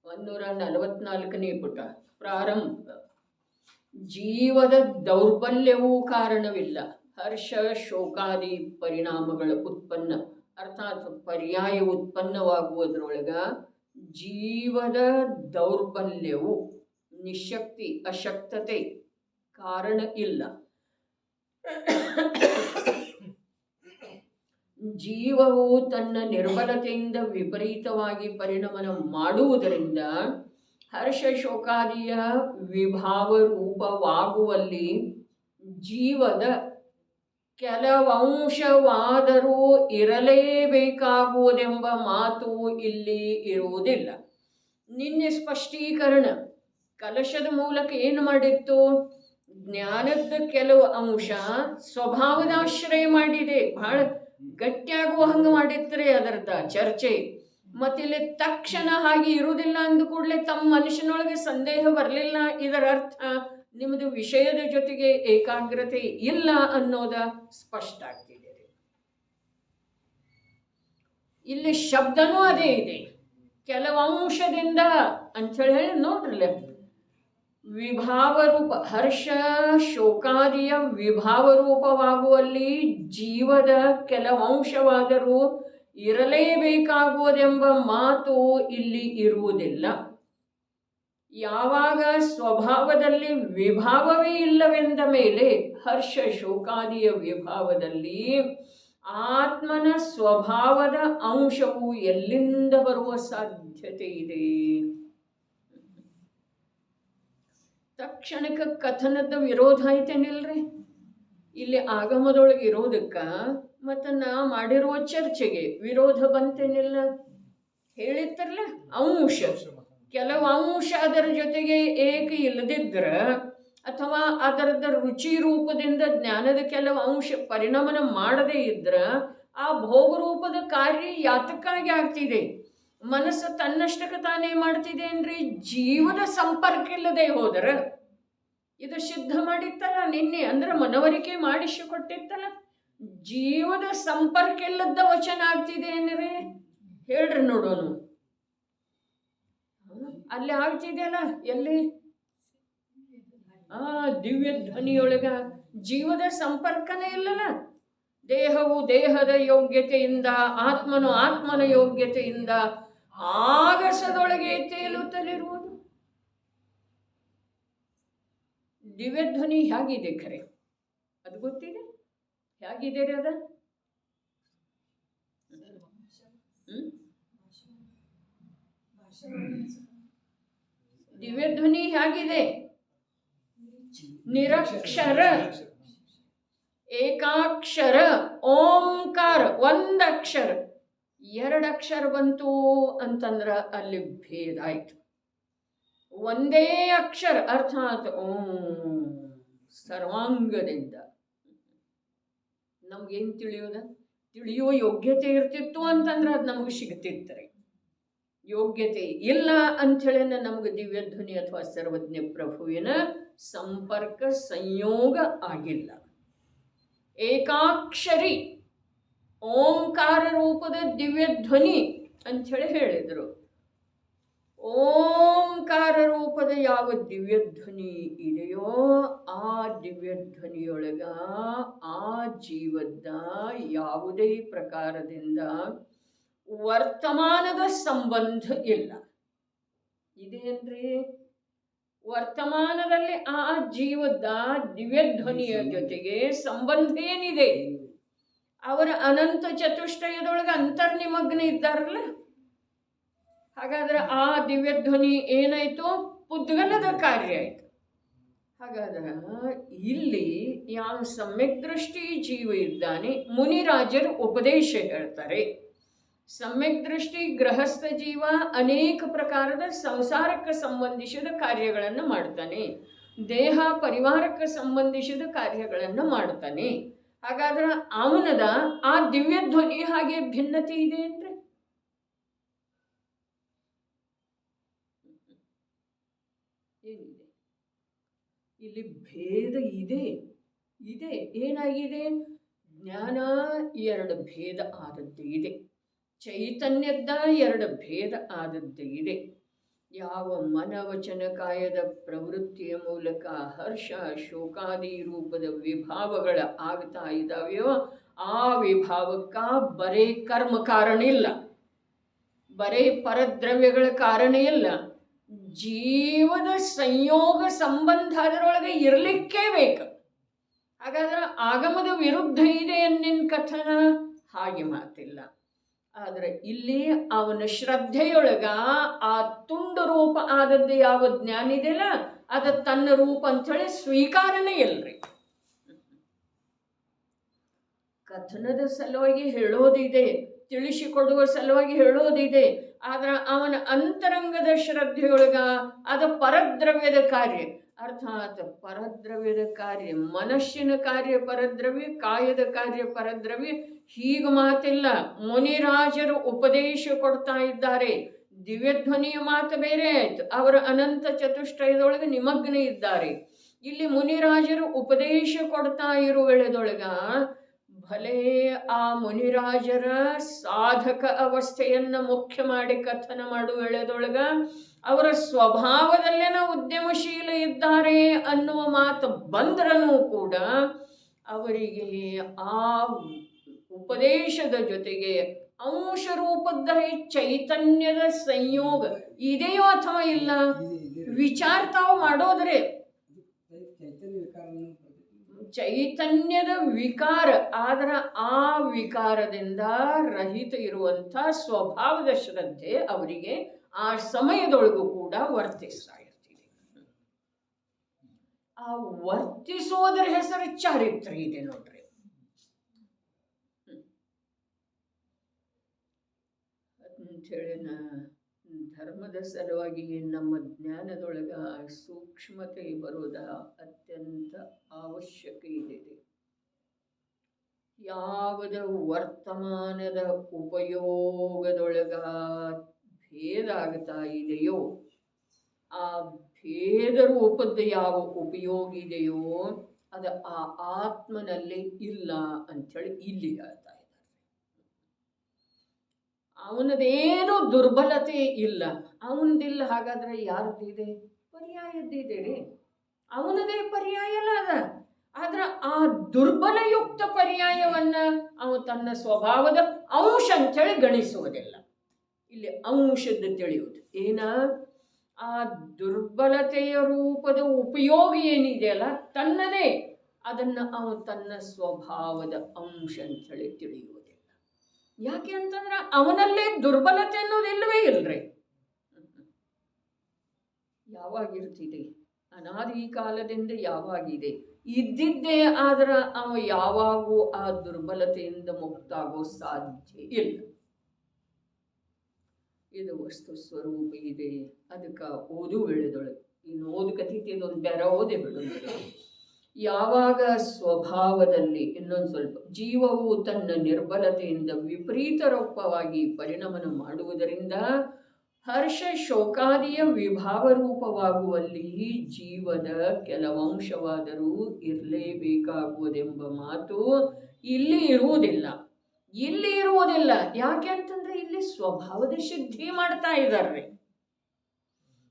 144ನೇ ಪುಟ ಪ್ರಾರಂಭ. ಜೀವದ ದೌರ್ಬಲ್ಯವೂ ಕಾರಣವಿಲ್ಲ. ಹರ್ಷ ಶೋಕಾದಿ ಪರಿಣಾಮಗಳ ಉತ್ಪನ್ನ ಅರ್ಥಾತ್ ಪರ್ಯಾಯ ಉತ್ಪನ್ನವಾಗುವುದರೊಳಗ ಜೀವದ ದೌರ್ಬಲ್ಯವು ನಿಶಕ್ತಿ ಅಶಕ್ತತೆ ಕಾರಣ ಇಲ್ಲ. ಜೀವವು ತನ್ನ ನಿರ್ಬಲತೆಯಿಂದ ವಿಪರೀತವಾಗಿ ಪರಿಣಮನ ಮಾಡುವುದರಿಂದ ಹರ್ಷ ಶೋಕಾದಿಯ ವಿಭಾವ ರೂಪವಾಗುವಲ್ಲಿ ಜೀವದ ಕೆಲವಂಶವಾದರೂ ಇರಲೇಬೇಕಾಗುವುದೆಂಬ ಮಾತು ಇಲ್ಲಿ ಇರುವುದಿಲ್ಲ. ನಿನ್ನೆ ಸ್ಪಷ್ಟೀಕರಣ ಕಲಶದ ಮೂಲಕ ಏನು ಮಾಡಿತ್ತು? ಜ್ಞಾನದ ಕೆಲವು ಅಂಶ ಸ್ವಭಾವದ ಆಶ್ರಯ ಮಾಡಿದೆ. ಬಹಳ ಗಟ್ಟಿಯಾಗುವ ಹಂಗೆ ಮಾಡಿದ್ರೆ ಅದರದ ಚರ್ಚೆ. ಮತ್ತಿಲ್ಲಿ ತಕ್ಷಣ ಹಾಗೆ ಇರುವುದಿಲ್ಲ ಅಂದ ಕೂಡಲೇ ತಮ್ಮ ಮನುಷ್ಯನೊಳಗೆ ಸಂದೇಹ ಬರಲಿಲ್ಲ. ಇದರ ಅರ್ಥ ನಿಮ್ಮದು ವಿಷಯದ ಜೊತೆಗೆ ಏಕಾಗ್ರತೆ ಇಲ್ಲ ಅನ್ನೋದ ಸ್ಪಷ್ಟ ಆಗ್ತಿದೆ. ಇಲ್ಲಿ ಶಬ್ದನೂ ಅದೇ ಇದೆ, ಕೆಲವಂಶದಿಂದ ಅಂಥೇಳಿ ನೋಡ್ರಲ್ಲ. ವಿಭಾವ ರೂಪ ಹರ್ಷ ಶೋಕಾದಿಯ ವಿಭಾವ ರೂಪವಾಗುವಲ್ಲಿ ಜೀವದ ಕೆಲವಂಶವಾದರೂ ಇರಲೇಬೇಕಾಗುವುದೆಂಬ ಮಾತು ಇಲ್ಲಿ ಇರುವುದಿಲ್ಲ. ಯಾವಾಗ ಸ್ವಭಾವದಲ್ಲಿ ವಿಭಾವವೇ ಇಲ್ಲವೆಂದ ಮೇಲೆ ಹರ್ಷ ಶೋಕಾದಿಯ ವಿಭಾವದಲ್ಲಿ ಆತ್ಮನ ಸ್ವಭಾವದ ಅಂಶವು ಎಲ್ಲಿಂದ ಬರುವ ಸಾಧ್ಯತೆ ಇದೆ? ತಕ್ಷಣಕ್ಕೆ ಕಥನದ ವಿರೋಧ ಐತೇನಿಲ್ರಿ ಇಲ್ಲಿ ಆಗಮದೊಳಗೆ ಇರೋದಕ್ಕ ಮತ್ತು ನಾ ಮಾಡಿರುವ ಚರ್ಚೆಗೆ ವಿರೋಧ ಬಂತೇನಿಲ್ಲ? ಹೇಳಿತ್ತರಲ್ಲ, ಅಂಶ ಕೆಲವು ಅಂಶ ಅದರ ಜೊತೆಗೆ ಏಕ ಇಲ್ಲದಿದ್ರ ಅಥವಾ ಅದರದ ರುಚಿ ರೂಪದಿಂದ ಜ್ಞಾನದ ಕೆಲವು ಅಂಶ ಪರಿಣಮನ ಮಾಡದೇ ಇದ್ರ ಆ ಭೋಗ ರೂಪದ ಕಾರ್ಯ ಯಾತಕ್ಕಾಗಿ ಆಗ್ತಿದೆ? ಮನಸ್ಸು ತನ್ನಷ್ಟಕ್ಕೆ ತಾನೇ ಮಾಡ್ತಿದೆ ಅಂದ್ರೆ ಜೀವದ ಸಂಪರ್ಕ ಇಲ್ಲದೆ ಹೋದರ ಇದು ಸಿದ್ಧ ಮಾಡಿತ್ತಲ್ಲ ನಿನ್ನೆ, ಅಂದ್ರೆ ಮನವರಿಕೆ ಮಾಡಿಸಿಕೊಟ್ಟಿತ್ತಲ್ಲ. ಜೀವದ ಸಂಪರ್ಕ ಇಲ್ಲದ ವಚನ ಆಗ್ತಿದೆ ಏನ್ರಿ ಹೇಳ್ರಿ ನೋಡೋಣ. ಅಲ್ಲಿ ಆಗ್ತಿದೆಯಲ್ಲ, ಎಲ್ಲಿ? ದಿವ್ಯ ಧ್ವನಿಯೊಳಗ ಜೀವದ ಸಂಪರ್ಕನೇ ಇಲ್ಲಲ್ಲ. ದೇಹವು ದೇಹದ ಯೋಗ್ಯತೆಯಿಂದ, ಆತ್ಮನು ಆತ್ಮನ ಯೋಗ್ಯತೆಯಿಂದ ಆಗಸದೊಳಗೆ ತೇಲುತ್ತಲಿರುವುದು. ದಿವ್ಯಧ್ವನಿ ಹೇಗಿದೆ ಖರೆ? ಅದು ಗೊತ್ತಿದೆ? ಹೇಗಿದೆ ರೀ ಅದ? ದಿವ್ಯಧ್ವನಿ ಹೇಗಿದೆ? ನಿರಕ್ಷರ, ಏಕಾಕ್ಷರ, ಓಂಕಾರ, ಒಂದಕ್ಷರ. ಎರಡಕ್ಷರ ಬಂತು ಅಂತಂದ್ರ ಅಲ್ಲಿ ಭೇದ ಆಯ್ತು. ಒಂದೇ ಅಕ್ಷರ ಅರ್ಥಾತ್ ಓಂ ಸರ್ವಾಂಗದಿಂದ ನಮ್ಗೇನು ತಿಳಿಯುವ ಯೋಗ್ಯತೆ ಇರ್ತಿತ್ತು ಅಂತಂದ್ರೆ ಅದು ನಮಗೆ ಸಿಗ್ತಿರ್ತಾರೆ. ಯೋಗ್ಯತೆ ಇಲ್ಲ ಅಂಥೇಳಿ ನಮಗೆ ದಿವ್ಯಧ್ವನಿ ಅಥವಾ ಸರ್ವಜ್ಞ ಪ್ರಭುವಿನ ಸಂಪರ್ಕ ಸಂಯೋಗ ಆಗಿಲ್ಲ. ಏಕಾಕ್ಷರಿ ಓಂಕಾರ ರೂಪದ ದಿವ್ಯಧ್ವನಿ ಅಂಥೇಳಿ ಹೇಳಿದರು. ಓಂಕಾರ ರೂಪದ ಯಾವ ದಿವ್ಯಧ್ವನಿ ಇದೆಯೋ ಆ ದಿವ್ಯಧ್ವನಿಯೊಳಗ ಆ ಜೀವದ ಯಾವುದೇ ಪ್ರಕಾರದಿಂದ ವರ್ತಮಾನದ ಸಂಬಂಧ ಇಲ್ಲ. ಇದೇನ್ರಿ? ವರ್ತಮಾನದಲ್ಲಿ ಆ ಜೀವದ ದಿವ್ಯಧ್ವನಿಯ ಜೊತೆಗೆ ಸಂಬಂಧ ಏನಿದೆ? ಅವರ ಅನಂತ ಚತುಷ್ಟಯದೊಳಗೆ ಅಂತರ್ನಿಮಗ್ನ ಇದ್ದಾರಲ್ಲ. ಹಾಗಾದ್ರೆ ಆ ದಿವ್ಯಧ್ವನಿ ಏನಾಯ್ತು? ಪುದ್ಗಲದ ಕಾರ್ಯ ಆಯ್ತು. ಹಾಗಾದ್ರೆ ಇಲ್ಲಿ ಯಾವ ಸಮ್ಯಕ್ ದೃಷ್ಟಿ ಜೀವ ಇದ್ದಾನೆ, ಮುನಿರಾಜರು ಉಪದೇಶ ಹೇಳ್ತಾರೆ. ಸಮ್ಯಕ್ ದೃಷ್ಟಿ ಗೃಹಸ್ಥ ಜೀವ ಅನೇಕ ಪ್ರಕಾರದ ಸಂಸಾರಕ್ಕೆ ಸಂಬಂಧಿಸಿದ ಕಾರ್ಯಗಳನ್ನು ಮಾಡ್ತಾನೆ, ದೇಹ ಪರಿವಾರಕ್ಕೆ ಸಂಬಂಧಿಸಿದ ಕಾರ್ಯಗಳನ್ನು ಮಾಡ್ತಾನೆ. ಹಾಗಾದ್ರೆ ಅವನದ ಆ ದಿವ್ಯಧ್ವನಿ ಹಾಗೆ ಭಿನ್ನತೆ ಇದೆ ಅಂದ್ರೆ ಇಲ್ಲಿ ಭೇದ ಇದೆ ಇದೆ. ಏನಾಗಿದೆ? ಜ್ಞಾನ ಎರಡು ಭೇದ ಆದದ್ದು ಇದೆ, ಚೈತನ್ಯದ ಎರಡು ಭೇದ ಆದದ್ದು ಇದೆ. ಯಾವ ಮನವಚನ ಕಾಯದ ಪ್ರವೃತ್ತಿಯ ಮೂಲಕ ಹರ್ಷ ಶೋಕಾದಿ ರೂಪದ ವಿಭಾವಗಳ ಆಗ್ತಾ ಇದ್ದಾವೆಯೋ ಆ ವಿಭಾವಕ್ಕ ಬರೇ ಕರ್ಮ ಕಾರಣ ಇಲ್ಲ, ಬರೇ ಪರದ್ರವ್ಯಗಳ ಕಾರಣ ಇಲ್ಲ, ಜೀವದ ಸಂಯೋಗ ಸಂಬಂಧ ಅದರೊಳಗೆ ಇರಲಿಕ್ಕೇ ಬೇಕು. ಹಾಗಾದ್ರೆ ಆಗಮದ ವಿರುದ್ಧ ಇದೆ ಎನ್ನಿನ ಕಥನ ಹಾಗೆ ಮಾತಿಲ್ಲ. ಆದರೆ ಇಲ್ಲಿ ಅವನ ಶ್ರದ್ಧೆಯೊಳಗ ಆ ತುಂಡು ರೂಪ ಆದದ್ದು ಯಾವ ಜ್ಞಾನ ಇದೆಯಲ್ಲ ಅದು ತನ್ನ ರೂಪ ಅಂಥೇಳಿ ಸ್ವೀಕಾರನೇ ಇಲ್ರಿ. ಕಥನದ ಸಲುವಾಗಿ ಹೇಳೋದಿದೆ, ತಿಳಿಸಿಕೊಡುವ ಸಲುವಾಗಿ ಹೇಳೋದಿದೆ. ಆದ್ರೆ ಅವನ ಅಂತರಂಗದ ಶ್ರದ್ಧೆಯೊಳಗ ಅದು ಪರದ್ರವ್ಯದ ಕಾರ್ಯ, ಅರ್ಥಾತ್ ಪರದ್ರವ್ಯದ ಕಾರ್ಯ, ಮನಸ್ಸಿನ ಕಾರ್ಯ ಪರದ್ರವ್ಯ, ಕಾಯದ ಕಾರ್ಯ ಪರದ್ರವ್ಯ. ಹೀಗೆ ಮಾತಿಲ್ಲ. ಮುನಿರಾಜರು ಉಪದೇಶ ಕೊಡ್ತಾ ಇದ್ದಾರೆ. ದಿವ್ಯಧ್ವನಿಯ ಮಾತು ಬೇರೆ ಆಯ್ತು, ಅವರ ಅನಂತ ಚತುಷ್ಟಯದೊಳಗೆ ನಿಮಗ್ನ ಇದ್ದಾರೆ. ಇಲ್ಲಿ ಮುನಿರಾಜರು ಉಪದೇಶ ಕೊಡ್ತಾ ಇರುವ ವೇಳೆದೊಳಗ ಭಲೇ ಆ ಮುನಿರಾಜರ ಸಾಧಕ ಅವಸ್ಥೆಯನ್ನು ಮುಖ್ಯ ಮಾಡಿ ಕಥನ ಮಾಡುವ ವೇಳೆದೊಳಗ ಅವರ ಸ್ವಭಾವದಲ್ಲೇನ ಉದ್ಯಮಶೀಲ ಇದ್ದಾರೆ ಅನ್ನುವ ಮಾತು ಬಂದ್ರೂ ಕೂಡ ಅವರಿಗೆ ಆ ಉಪದೇಶದ ಜೊತೆಗೆ ಅಂಶ ರೂಪದ ಚೈತನ್ಯದ ಸಂಯೋಗ ಇದೆಯೋ ಅಥವಾ ಇಲ್ಲ ವಿಚಾರ ತಾವು ಮಾಡೋದ್ರೆ ಚೈತನ್ಯದ ವಿಕಾರ, ಆದ್ರೆ ಆ ವಿಕಾರದಿಂದ ರಹಿತ ಇರುವಂಥ ಸ್ವಭಾವದ ಶ್ರದ್ಧೆ ಅವರಿಗೆ ಆ ಸಮಯದೊಳಗೂ ಕೂಡ ವರ್ತಿಸ್ತಾ ಇರ್ತಿದೆ. ಆ ವರ್ತಿಸೋದ್ರ ಹೆಸರು ಚಾರಿತ್ರ ಇದೆ ನೋಡ್ರಿ. ಅಂಥೇಳಿ ಧರ್ಮದ ಸಲುವಾಗಿ ನಮ್ಮ ಜ್ಞಾನದೊಳಗ ಸೂಕ್ಷ್ಮತೆ ಬರೋದ ಅತ್ಯಂತ ಅವಶ್ಯಕ ಇದೆ. ಯಾವುದ ವರ್ತಮಾನದ ಉಪಯೋಗದೊಳಗ ಭೇದ ಆಗ್ತಾ ಇದೆಯೋ ಆ ಭೇದ ರೂಪದ ಯಾವ ಉಪಯೋಗ ಇದೆಯೋ ಅದು ಆ ಆತ್ಮನಲ್ಲಿ ಇಲ್ಲ ಅಂಥೇಳಿ ಇಲ್ಲಿ ಹೇಳ್ತಾ ಇದ್ದಾರೆ. ಅವನದೇನು ದುರ್ಬಲತೆ ಇಲ್ಲ, ಅವನದಿಲ್ಲ. ಹಾಗಾದ್ರೆ ಯಾರ್ದಿದೆ? ಪರ್ಯಾಯದ್ದಿದೆ ರೀ. ಅವನದೇ ಪರ್ಯಾಯ ಅಲ್ಲ ಅದ. ಆದ್ರೆ ಆ ದುರ್ಬಲಯುಕ್ತ ಪರ್ಯಾಯವನ್ನ ಅವನು ತನ್ನ ಸ್ವಭಾವದ ಅಂಶ ಅಂಥೇಳಿ ಗಣಿಸುವುದಿಲ್ಲ. ಇಲ್ಲಿ ಅಂಶದ ತಿಳಿಯುವುದು ಏನ? ಆ ದುರ್ಬಲತೆಯ ರೂಪದ ಉಪಯೋಗ ಏನಿದೆಯಲ್ಲ ತನ್ನದೇ, ಅದನ್ನು ಅವನು ತನ್ನ ಸ್ವಭಾವದ ಅಂಶ ಅಂಥೇಳಿ ತಿಳಿಯುವುದಿಲ್ಲ. ಯಾಕೆ ಅಂತಂದ್ರೆ ಅವನಲ್ಲೇ ದುರ್ಬಲತೆ ಅನ್ನೋದು ಇಲ್ಲವೇ ಇಲ್ರಿ. ಯಾವಾಗಿರ್ತಿದೆ? ಅನಾದಿ ಕಾಲದಿಂದ ಯಾವಾಗಿದೆ ಇದ್ದಿದ್ದೇ. ಆದ್ರೆ ಅವ ಯಾವಾಗೂ ಆ ದುರ್ಬಲತೆಯಿಂದ ಮುಕ್ತ ಆಗೋ ಸಾಧ್ಯ ಇಲ್ಲ. ಇದು ವಸ್ತು ಸ್ವರೂಪ ಇದೆ. ಅದಕ್ಕೆ ಓದು ವೇಳೆದೊಳಗೆ ಇನ್ನು ಓದು ಕಥಿತಿ ಇದೊಂದು ಬೇರೆ ಓದೇ ಬಿಡೋದಿಲ್ಲ. ಯಾವಾಗ ಸ್ವಭಾವದಲ್ಲಿ ಇನ್ನೊಂದು ಸ್ವಲ್ಪ ಜೀವವು ತನ್ನ ನಿರ್ಬಲತೆಯಿಂದ ವಿಪರೀತ ರೂಪವಾಗಿ ಪರಿಣಮನ ಮಾಡುವುದರಿಂದ ಹರ್ಷ ಶೋಕಾದಿಯ ವಿಭಾವ ರೂಪವಾಗುವಲ್ಲಿ ಜೀವದ ಕೆಲವಂಶವಾದರೂ ಇರಲೇಬೇಕಾಗುವುದೆಂಬ ಮಾತು ಇಲ್ಲಿ ಇರುವುದಿಲ್ಲ. ಇಲ್ಲಿ ಇರುವುದಿಲ್ಲ. ಯಾಕೆ ಅಂತಂದ್ರೆ ಇಲ್ಲಿ ಸ್ವಭಾವದ ಸಿದ್ಧಿ ಮಾಡ್ತಾ ಇದ್ದಾರೆ.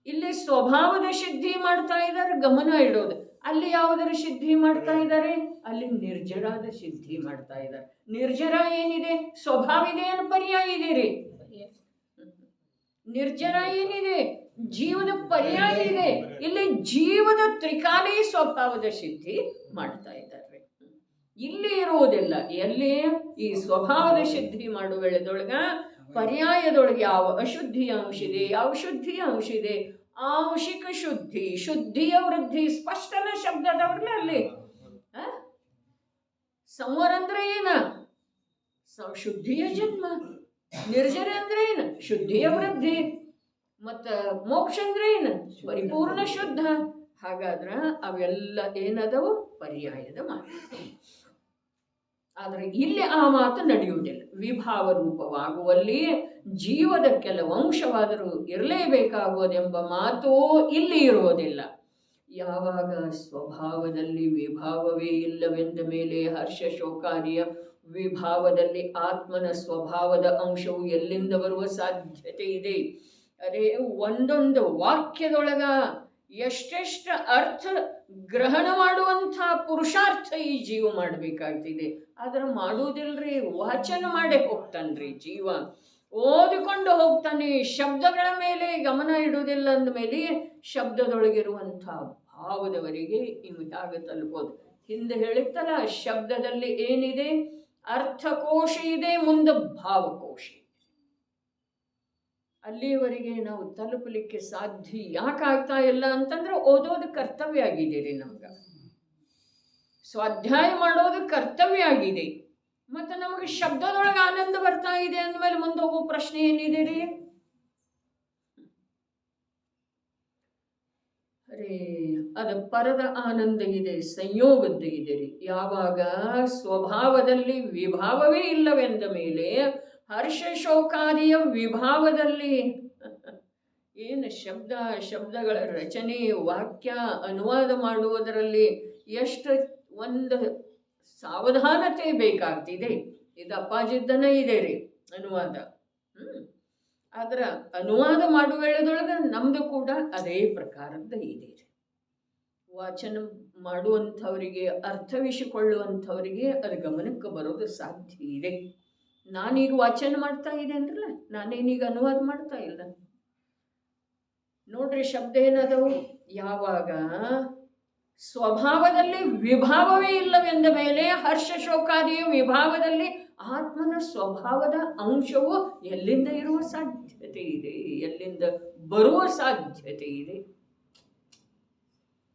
ಇಲ್ಲಿ ಸ್ವಭಾವದ ಸಿದ್ಧಿ ಮಾಡ್ತಾ ಇದ್ದಾರೆ. ಗಮನ ಇಡೋದು ಅಲ್ಲಿ ಯಾವುದರ ಸಿದ್ಧಿ ಮಾಡ್ತಾ ಇದ್ದಾರೆ? ಅಲ್ಲಿ ನಿರ್ಜರಾದ ಸಿದ್ಧಿ ಮಾಡ್ತಾ ಇದ್ದಾರೆ. ನಿರ್ಜರ ಏನಿದೆ? ಸ್ವಭಾವ ಇದೆ ಏನು ಪರ್ಯಾಯ ಇದೆ ರೀ? ನಿರ್ಜರ ಏನಿದೆ? ಜೀವದ ಪರ್ಯಾಯ ಇದೆ. ಇಲ್ಲಿ ಜೀವದ ತ್ರಿಕಾಲಿ ಸ್ವಭಾವದ ಸಿದ್ಧಿ ಮಾಡ್ತಾ ಇದ್ದಾರೆ. ಇಲ್ಲಿ ಇರುವುದಿಲ್ಲ. ಎಲ್ಲಿ ಈ ಸ್ವಭಾವದ ಸಿದ್ಧಿ ಮಾಡುವ ವೇಳೆದೊಳಗ ಪರ್ಯಾಯದೊಳಗೆ ಯಾವ ಅಶುದ್ಧಿಯ ಅಂಶ ಇದೆ, ಯಾವ ಶುದ್ಧಿಯ ಅಂಶ ಇದೆ, ಆಂಶಿಕ ಶುದ್ಧಿ, ಶುದ್ಧಿಯ ವೃದ್ಧಿ ಸ್ಪಷ್ಟನ ಶಬ್ದದವ್ರಲ್ಲ ಅಲ್ಲಿ. ಸಂವರ ಅಂದ್ರೆ ಏನ? ಶುದ್ಧಿಯ ಜನ್ಮ. ನಿರ್ಜರ ಅಂದ್ರೆ ಏನು? ಶುದ್ಧಿಯ ವೃದ್ಧಿ. ಮತ್ತ ಮೋಕ್ಷ ಅಂದ್ರೆ ಏನು? ಪರಿಪೂರ್ಣ ಶುದ್ಧ. ಹಾಗಾದ್ರ ಅವೆಲ್ಲ ಏನದವು? ಪರ್ಯಾಯದ ಮಾತು. ಆದರೆ ಇಲ್ಲಿ ಆ ಮಾತು ನಡೆಯುವುದಿಲ್ಲ. ವಿಭಾವ ರೂಪವಾಗುವಲ್ಲಿ ಜೀವದ ಕೆಲವು ಅಂಶವಾದರೂ ಇರಲೇಬೇಕಾಗುವುದೆಂಬ ಮಾತು ಇಲ್ಲಿ ಇರುವುದಿಲ್ಲ. ಯಾವಾಗ ಸ್ವಭಾವದಲ್ಲಿ ವಿಭಾವವೇ ಇಲ್ಲವೆಂದ ಮೇಲೆ ಹರ್ಷ ಶೋಕಾದಿಯ ವಿಭಾವದಲ್ಲಿ ಆತ್ಮನ ಸ್ವಭಾವದ ಅಂಶವು ಎಲ್ಲಿಂದ ಬರುವ ಸಾಧ್ಯತೆ ಇದೆ? ಅರೆ, ಒಂದೊಂದು ವಾಕ್ಯದೊಳಗ ಎಷ್ಟೆಷ್ಟು ಅರ್ಥ ಗ್ರಹಣ ಮಾಡುವಂಥ ಪುರುಷಾರ್ಥ ಈ ಜೀವ ಮಾಡಬೇಕಾಗ್ತಿದೆ. ಆದ್ರೆ ಮಾಡುವುದಿಲ್ರಿ. ವಾಚನ ಮಾಡೇ ಹೋಗ್ತಾನ್ರಿ ಜೀವ, ಓದಿಕೊಂಡು ಹೋಗ್ತಾನೆ. ಶಬ್ದಗಳ ಮೇಲೆ ಗಮನ ಇಡುವುದಿಲ್ಲ ಅಂದಮೇಲೆ ಶಬ್ದದೊಳಗಿರುವಂಥ ಭಾವದವರೆಗೆ ಇವಾಗ ತಲುಪೋದು. ಹಿಂದೆ ಹೇಳಿತ್ತಲ್ಲ, ಶಬ್ದದಲ್ಲಿ ಏನಿದೆ? ಅರ್ಥಕೋಶ ಇದೆ, ಮುಂದೆ ಭಾವಕೋಶ. ಅಲ್ಲಿಯವರೆಗೆ ನಾವು ತಲುಪಲಿಕ್ಕೆ ಸಾಧ್ಯ ಯಾಕಾಗ್ತಾ ಇಲ್ಲ ಅಂತಂದ್ರೆ ಓದೋದು ಕರ್ತವ್ಯ ಆಗಿದ್ದೀರಿ. ನಮ್ಗೆ ಸ್ವಾಧ್ಯಾಯ ಮಾಡೋದು ಕರ್ತವ್ಯ ಆಗಿದೆ. ಮತ್ತು ನಮಗೆ ಶಬ್ದದೊಳಗೆ ಆನಂದ ಬರ್ತಾ ಇದೆ ಅಂದಮೇಲೆ ಮುಂದೆ ಹೋಗೋ ಪ್ರಶ್ನೆ ಏನಿದೆ ರೀ? ಅರೇ, ಅದು ಪರದ ಆನಂದ ಇದೆ, ಸಂಯೋಗದ ಇದೆ ರೀ. ಯಾವಾಗ ಸ್ವಭಾವದಲ್ಲಿ ವಿಭಾವವೇ ಇಲ್ಲವೆಂದ ಮೇಲೆ ಹರ್ಷ ಶೋಕಾದಿಯ ವಿಭಾವದಲ್ಲಿ ಏನು ಶಬ್ದಗಳ ರಚನೆ, ವಾಕ್ಯ ಅನುವಾದ ಮಾಡುವುದರಲ್ಲಿ ಎಷ್ಟು ಒಂದು ಸಾವಧಾನತೆ ಬೇಕಾಗ್ತಿದೆ. ಇದು ಅಪ್ಪಾಜಿದ್ದನ ಇದೆ ರೀ ಅನುವಾದ. ಆದ್ರೆ ಅನುವಾದ ಮಾಡುವ ವೇಳೆದೊಳಗೆ ನಮ್ದು ಕೂಡ ಅದೇ ಪ್ರಕಾರದ ಇದೆ ರೀ. ವಾಚನ ಮಾಡುವಂಥವರಿಗೆ, ಅರ್ಥವಿಸಿಕೊಳ್ಳುವಂಥವರಿಗೆ ಅದು ಗಮನಕ್ಕೆ ಬರೋದು ಸಾಧ್ಯ ಇದೆ. ನಾನೀಗ ವಾಚನ ಮಾಡ್ತಾ ಇದೆ ಅಂದ್ರಲ್ಲ, ನಾನೇನೀಗ ಅನುವಾದ ಮಾಡ್ತಾ ಇಲ್ಲ. ನೋಡ್ರಿ, ಶಬ್ದ ಏನದವು? ಯಾವಾಗ ಸ್ವಭಾವದಲ್ಲಿ ವಿಭಾವವೇ ಇಲ್ಲವೆಂದ ಮೇಲೆ ಹರ್ಷ ಶೋಕಾದಿಯ ವಿಭಾವದಲ್ಲಿ ಆತ್ಮನ ಸ್ವಭಾವದ ಅಂಶವು ಎಲ್ಲಿಂದ ಇರುವ ಸಾಧ್ಯತೆ ಇದೆ? ಎಲ್ಲಿಂದ ಬರುವ ಸಾಧ್ಯತೆ ಇದೆ?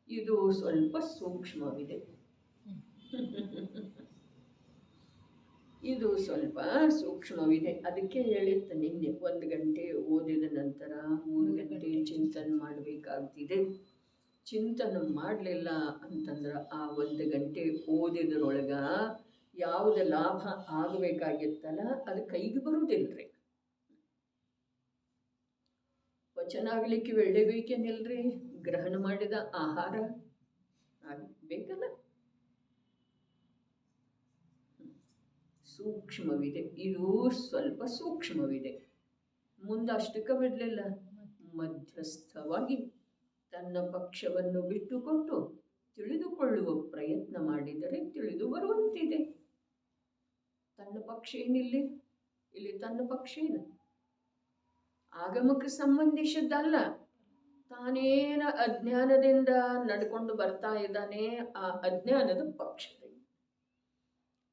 ಇದು ಸ್ವಲ್ಪ ಸೂಕ್ಷ್ಮವಿದೆ. ಇದು ಸ್ವಲ್ಪ ಸೂಕ್ಷ್ಮವಿದೆ. ಅದಕ್ಕೆ ಹೇಳಿತ್ತು ನಿನ್ನೆ, 1 ಗಂಟೆ ಓದಿದ ನಂತರ 3 ಗಂಟೆ ಚಿಂತನೆ ಮಾಡಬೇಕಾಗ್ತಿದೆ. ಚಿಂತನೆ ಮಾಡಲಿಲ್ಲ ಅಂತಂದ್ರೆ ಆ 1 ಗಂಟೆ ಓದಿದ್ರೊಳಗ ಯಾವುದು ಲಾಭ ಆಗಬೇಕಾಗಿತ್ತಲ್ಲ ಅದು ಕೈಗೆ ಬರುವುದಿಲ್ರಿ. ವಚನ ಆಗಲಿಕ್ಕೆ ಒಳ್ಳೆ ಬೇಕೇನಿಲ್ರಿ? ಗ್ರಹಣ ಮಾಡಿದ ಆಹಾರ ಬೇಕಲ್ಲ. ಸೂಕ್ಷ್ಮವಿದೆ, ಇದು ಸ್ವಲ್ಪ ಸೂಕ್ಷ್ಮವಿದೆ. ಮುಂದೆ ಅಷ್ಟಕ್ಕೆ ಬಿಡಲಿಲ್ಲ, ಮಧ್ಯಸ್ಥವಾಗಿ ತನ್ನ ಪಕ್ಷವನ್ನು ಬಿಟ್ಟುಕೊಟ್ಟು ತಿಳಿದುಕೊಳ್ಳುವ ಪ್ರಯತ್ನ ಮಾಡಿದರೆ ತಿಳಿದು ಬರುವಂತಿದೆ. ತನ್ನ ಪಕ್ಷ ಏನಿಲ್ಲಿ? ಇಲ್ಲಿ ತನ್ನ ಪಕ್ಷ ಏನು? ಆಗಮಕ್ಕೆ ಸಂಬಂಧಿಸಿದ್ದಲ್ಲ. ತಾನೇನ ಅಜ್ಞಾನದಿಂದ ನಡ್ಕೊಂಡು ಬರ್ತಾ ಇದ್ದಾನೆ, ಆ ಅಜ್ಞಾನದ ಪಕ್ಷ.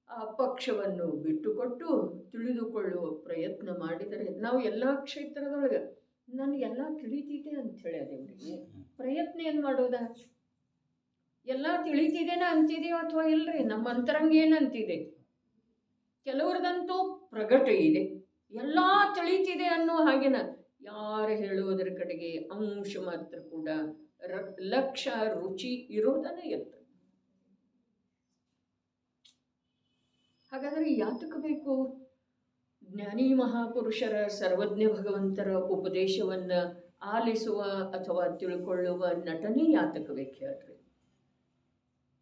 ಆ ಪಕ್ಷವನ್ನು ಬಿಟ್ಟುಕೊಟ್ಟು ತಿಳಿದುಕೊಳ್ಳುವ ಪ್ರಯತ್ನ ಮಾಡಿದರೆ ನಾವು ಎಲ್ಲ ಕ್ಷೇತ್ರದೊಳಗೆ ನನಗೆಲ್ಲ ತಿಳಿತಿದೆ ಅಂಥೇಳಿ ಅದೇವ್ರಿಗೆ ಪ್ರಯತ್ನ ಏನು ಮಾಡೋದ? ಎಲ್ಲ ತಿಳಿತಿದೇನ ಅಂತಿದೆಯೋ ಅಥವಾ ಇಲ್ರಿ? ನಮ್ಮ ಅಂತರಂಗ ಏನಂತಿದೆ? ಕೆಲವ್ರದಂತೂ ಪ್ರಗಟ ಇದೆ, ಎಲ್ಲ ತಿಳಿತಿದೆ ಅನ್ನೋ ಹಾಗೆನ. ಯಾರು ಹೇಳುವುದರ ಕಡೆಗೆ ಅಂಶ ಮಾತ್ರ ಕೂಡ ಲಕ್ಷ್ಯ ರುಚಿ ಇರೋದನ್ನ ಎತ್ತ. ಹಾಗಾದರೆ ಯಾತಕ್ಕೆ ಬೇಕು? ಜ್ಞಾನಿ ಮಹಾಪುರುಷರ, ಸರ್ವಜ್ಞ ಭಗವಂತರ ಉಪದೇಶವನ್ನ ಆಲಿಸುವ ಅಥವಾ ತಿಳ್ಕೊಳ್ಳುವ ನಟನೆ ಯಾತಕ್ಕೆ ಬೇಕು ಹೇಳ್ರಿ?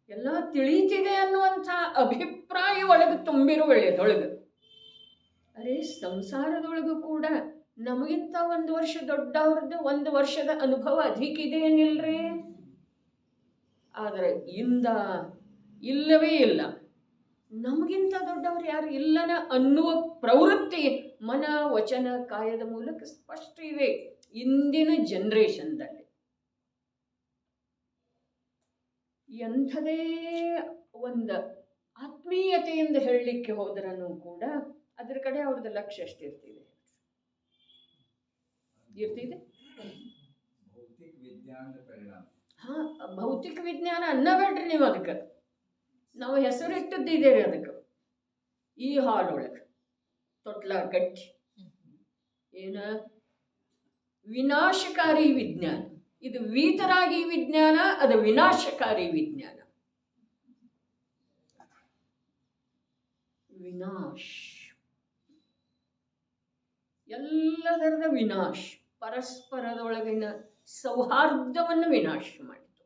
ಎಲ್ಲ ತಿಳಿತಿದೆ ಅನ್ನುವಂಥ ಅಭಿಪ್ರಾಯ ಒಳಗೆ ತುಂಬಿರುವ ಒಳ್ಳೆಯದೊಳಗೆ. ಅರೆ, ಸಂಸಾರದೊಳಗೂ ಕೂಡ ನಮಗಿಂತ 1 ವರ್ಷ ದೊಡ್ಡವ್ರದ್ದು 1 ವರ್ಷದ ಅನುಭವ ಅಧಿಕ ಇದೆ ಏನಿಲ್ರಿ? ಆದರೆ ಇಲ್ಲವೇ ಇಲ್ಲ. ನಮಗಿಂತ ದೊಡ್ಡವರು ಯಾರು ಇಲ್ಲನ ಅನ್ನುವ ಪ್ರವೃತ್ತಿ ಮನ ವಚನ ಕಾಯದ ಮೂಲಕ ಸ್ಪಷ್ಟ ಇದೆ ಇಂದಿನ ಜನರೇಷನ್ದಲ್ಲಿ. ಎಂಥದೇ ಒಂದು ಆತ್ಮೀಯತೆಯಿಂದ ಹೇಳಲಿಕ್ಕೆ ಹೋದ್ರೂ ಕೂಡ ಅದ್ರ ಕಡೆ ಅವ್ರದ್ದು ಲಕ್ಷ್ಯ ಎಷ್ಟಿರ್ತಿದೆ? ಭೌತಿಕ ವಿಜ್ಞಾನ ಅನ್ನಬೇಡ್ರಿ ನೀವು. ಅದಕ್ಕೆ ನಾವು ಹೆಸರಿಟ್ಟದ್ದಿದ್ದೀರಿ. ಅದಕ್ಕೆ ಈ ಹಾಲ್ ಒಳಗೆ ತೊಟ್ಲ ಕಟ್ಟಿ ಏನ ವಿನಾಶಕಾರಿ ವಿಜ್ಞಾನ. ಇದು ವೀತರಾಗಿ ವಿಜ್ಞಾನ, ಅದು ವಿನಾಶಕಾರಿ ವಿಜ್ಞಾನ. ವಿನಾಶ್, ಎಲ್ಲದರದ ವಿನಾಶ್, ಪರಸ್ಪರದೊಳಗಿನ ಸೌಹಾರ್ದವನ್ನು ವಿನಾಶ ಮಾಡಿತು.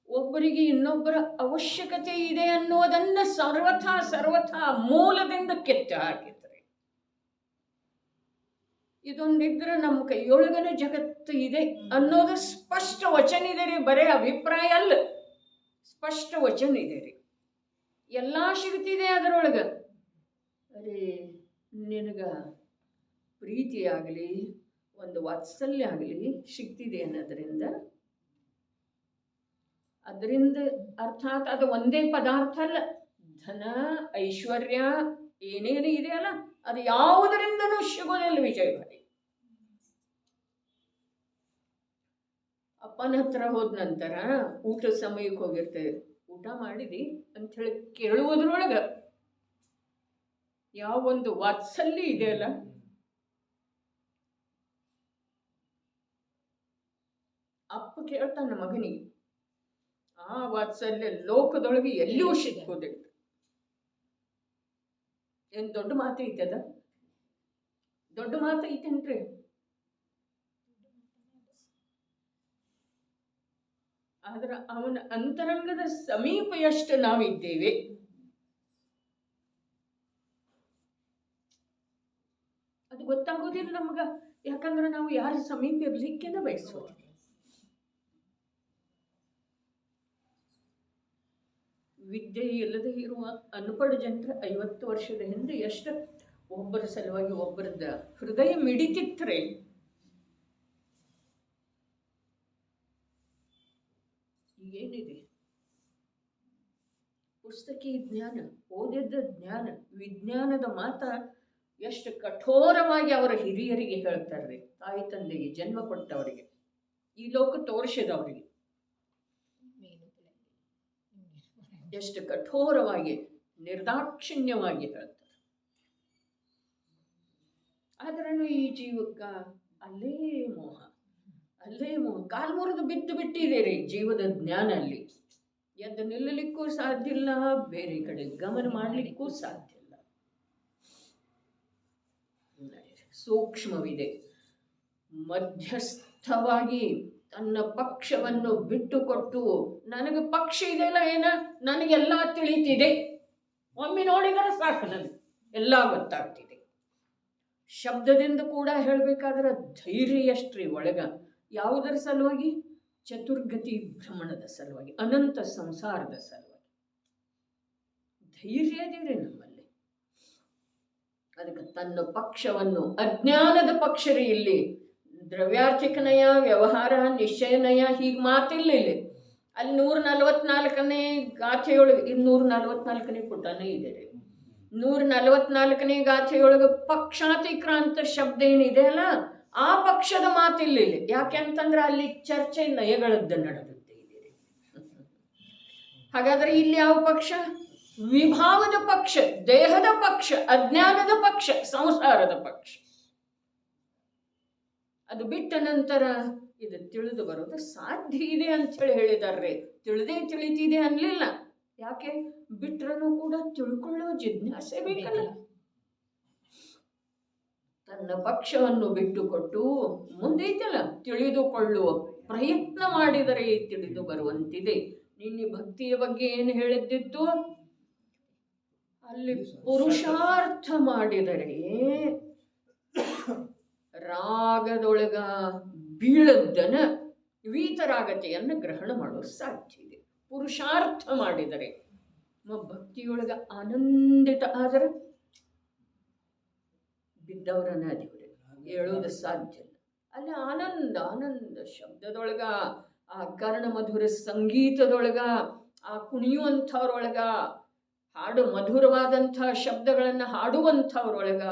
ಒಬ್ಬರಿಗೆ ಇನ್ನೊಬ್ಬರ ಅವಶ್ಯಕತೆ ಇದೆ ಅನ್ನೋದನ್ನ ಸರ್ವಥಾ ಮೂಲದಿಂದ ಕೆತ್ತಿ ಹಾಕಿದ್ರೆ, ಇದೊಂದಿದ್ರೆ ನಮ್ಮ ಕೈಯೊಳಗನೆ ಜಗತ್ತು ಇದೆ ಅನ್ನೋದು ಸ್ಪಷ್ಟ ವಚನ ಇದೆ ರೀ. ಬರೇ ಅಭಿಪ್ರಾಯ ಅಲ್ಲ, ಸ್ಪಷ್ಟ ವಚನ ಇದೆ ರೀ. ಎಲ್ಲ ಸಿಗ್ತಿದೆ ಅದರೊಳಗೆ. ಅರೇ ನಿನಗ ಪ್ರೀತಿ ಆಗಲಿ, ಒಂದು ವಾತ್ಸಲ್ಯ ಆಗಲಿ ಸಿಗ್ತಿದೆ ಅನ್ನೋದ್ರಿಂದ, ಅದರಿಂದ ಅರ್ಥಾತ್ ಅದು ಒಂದೇ ಪದಾರ್ಥ ಅಲ್ಲ. ಧನ, ಐಶ್ವರ್ಯ ಏನೇನು ಇದೆಯಲ್ಲ ಅದು ಯಾವುದರಿಂದನೂ ಸಿಗೋದಿಲ್ಲ ವಿಜಯಭಾಯಿ. ಅಪ್ಪನ ಹತ್ರ ಹೋದ ನಂತರ ಊಟದ ಸಮಯಕ್ಕೆ ಹೋಗಿರ್ತೇವೆ. ಊಟ ಮಾಡಿದಿ ಅಂಥೇಳಿ ಕೇಳುವುದ್ರೊಳಗ ಯಾವೊಂದು ವಾತ್ಸಲ್ಯ ಇದೆಯಲ್ಲ, ಅಪ್ಪ ಕೇಳ್ತಾನ ಮಗನಿಗೆ, ಆ ವಾತ್ಸಲ್ಯ ಲೋಕದೊಳಗೆ ಎಲ್ಲಿಯೂ ಸಿಕ್ಕೋದಿಲ್ಲ. ಏನ್ ದೊಡ್ಡ ಮಾತು ಐತದ? ದೊಡ್ಡ ಮಾತು ಐತೇನ್ರಿ? ಆದ್ರೆ ಅವನ ಅಂತರಂಗದ ಸಮೀಪ ಎಷ್ಟು ನಾವಿದ್ದೇವೆ, ಅದು ಗೊತ್ತಾಗೋದಿಲ್ಲ ನಮ್ಗ. ಯಾಕಂದ್ರೆ ನಾವು ಯಾರ ಸಮೀಪ ಇರ್ಲಿಕ್ಕೆನ ಬಯಸೋದು. ವಿದ್ಯೆ ಇಲ್ಲದೆ ಇರುವ ಅನ್ಪಢ ಜನರ 50 ವರ್ಷದ ಹಿಂದೆ ಎಷ್ಟು ಒಬ್ಬರ ಸಲುವಾಗಿ ಒಬ್ಬರದ ಹೃದಯ ಮಿಡಿತಿತ್ರೆ. ಏನಿದೆ ಪುಸ್ತಕಿ ಜ್ಞಾನ, ಓದಿದ್ದ ಜ್ಞಾನ, ವಿಜ್ಞಾನದ ಮಾತ ಎಷ್ಟು ಕಠೋರವಾಗಿ ಅವರ ಹಿರಿಯರಿಗೆ ಹೇಳ್ತಾರೆ. ತಾಯಿ ತಂದೆಗೆ ಜನ್ಮ ಕೊಟ್ಟವರಿಗೆ, ಈ ಲೋಕ ತೋರಿಸಿದವರಿಗೆ ಎಷ್ಟು ಕಠೋರವಾಗಿ ನಿರ್ದಾಕ್ಷಿಣ್ಯವಾಗಿ ಹೇಳ್ತಾರೆ. ಆದ್ರೂ ಈ ಜೀವಕ್ಕ ಅಲ್ಲೇ ಮೋಹ, ಅಲ್ಲೇ ಮೋಹ. ಕಾಲು ಮುರಿದು ಬಿದ್ದು ಬಿಟ್ಟಿದೆ ಜೀವದ ಜ್ಞಾನ. ಅಲ್ಲಿ ಎದ್ದು ನಿಲ್ಲಲಿಕ್ಕೂ ಸಾಧ್ಯ ಇಲ್ಲ, ಬೇರೆ ಕಡೆ ಗಮನ ಮಾಡಲಿಕ್ಕೂ ಸಾಧ್ಯ ಇಲ್ಲ. ಸೂಕ್ಷ್ಮವಿದೆ. ಮಧ್ಯಸ್ಥವಾಗಿ ತನ್ನ ಪಕ್ಷವನ್ನು ಬಿಟ್ಟುಕೊಟ್ಟು, ನನಗೆ ಪಕ್ಷ ಇದೆಯಲ್ಲ, ಏನ ನನಗೆಲ್ಲ ತಿಳಿತಿದೆ, ಒಮ್ಮೆ ನೋಡಿದರೆ ಸಾಕು, ನನಗೆ ಎಲ್ಲ ಗೊತ್ತಾಗ್ತಿದೆ. ಶಬ್ದದಿಂದ ಕೂಡ ಹೇಳಬೇಕಾದ್ರೆ ಧೈರ್ಯ ಎಷ್ಟ್ರಿ ಒಳಗ. ಯಾವುದರ ಸಲುವಾಗಿ? ಚತುರ್ಗತಿ ಭ್ರಮಣದ ಸಲುವಾಗಿ, ಅನಂತ ಸಂಸಾರದ ಸಲುವಾಗಿ ಧೈರ್ಯ ಇದೀರಿ ನಮ್ಮಲ್ಲಿ. ಅದಕ್ಕೆ ತನ್ನ ಪಕ್ಷವನ್ನು, ಅಜ್ಞಾನದ ಪಕ್ಷರಿ ಇಲ್ಲಿ ದ್ರವ್ಯಾರ್ಥಿಕ ನಯ, ವ್ಯವಹಾರ, ನಿಶ್ಚಯ ನಯ, ಹೀಗೆ ಮಾತಿಲ್ಲ ಇಲ್ಲಿ. ಅಲ್ಲಿ 144ನೇ ಗಾಥೆಯೊಳಗೆ, ಇದು 144ನೇ ಪುಟನೇ ಇದೆ ರೀ. 144ನೇ ಗಾಥೆಯೊಳಗೆ ಪಕ್ಷಾತಿಕ್ರಾಂತ ಶಬ್ದ ಏನಿದೆ ಅಲ್ಲ, ಆ ಪಕ್ಷದ ಮಾತಿಲ್ಲ ಇಲ್ಲಿ. ಯಾಕೆ ಅಂತಂದ್ರೆ ಅಲ್ಲಿ ಚರ್ಚೆ ನಯಗಳದ್ದು ನಡೆದುತ್ತೆ ಇದೆ. ಹಾಗಾದ್ರೆ ಇಲ್ಲಿ ಯಾವ ಪಕ್ಷ? ವಿಭಾವದ ಪಕ್ಷ, ದೇಹದ ಪಕ್ಷ, ಅಜ್ಞಾನದ ಪಕ್ಷ, ಸಂಸಾರದ ಪಕ್ಷ. ಅದು ಬಿಟ್ಟ ನಂತರ ಇದು ತಿಳಿದು ಬರೋದು ಸಾಧ್ಯ ಇದೆ ಅಂಥೇಳಿ ಹೇಳಿದಾರ್ರಿ. ತಿಳಿದೇ ತಿಳಿತಿದೆ ಅನ್ಲಿಲ್ಲ. ಯಾಕೆ? ಬಿಟ್ರನು ಕೂಡ ತಿಳ್ಕೊಳ್ಳೋ ಜಿಜ್ಞಾಸೆ ಬೇಕಲ್ಲ. ತನ್ನ ಪಕ್ಷವನ್ನು ಬಿಟ್ಟುಕೊಟ್ಟು ಮುಂದೈತಲ್ಲ ತಿಳಿದುಕೊಳ್ಳುವ ಪ್ರಯತ್ನ ಮಾಡಿದರೆ ತಿಳಿದು ಬರುವಂತಿದೆ. ನಿನ್ನೆ ಭಕ್ತಿಯ ಬಗ್ಗೆ ಏನು ಹೇಳಿದ್ದಿತ್ತು? ಅಲ್ಲಿ ಪುರುಷಾರ್ಥ ಮಾಡಿದರೆ ರಾಗದೊಳಗ ಬೀಳದ್ದನ ವೀತರಾಗತೆಯನ್ನು ಗ್ರಹಣ ಮಾಡೋದು ಸಾಧ್ಯ ಇದೆ. ಪುರುಷಾರ್ಥ ಮಾಡಿದರೆ ಭಕ್ತಿಯೊಳಗ ಆನಂದಿತ ಆದರೆ ಬಿದ್ದವರನ್ನ ದೇವರೇ ಹೇಳೋದು ಸಾಧ್ಯ ಇಲ್ಲ. ಅಲ್ಲಿ ಆನಂದ, ಆನಂದ ಶಬ್ದದೊಳಗ, ಆ ಕರ್ಣ ಮಧುರ ಸಂಗೀತದೊಳಗ, ಆ ಕುಣಿಯುವಂಥವ್ರೊಳಗ, ಹಾಡು ಮಧುರವಾದಂಥ ಶಬ್ದಗಳನ್ನು ಹಾಡುವಂಥವ್ರೊಳಗ,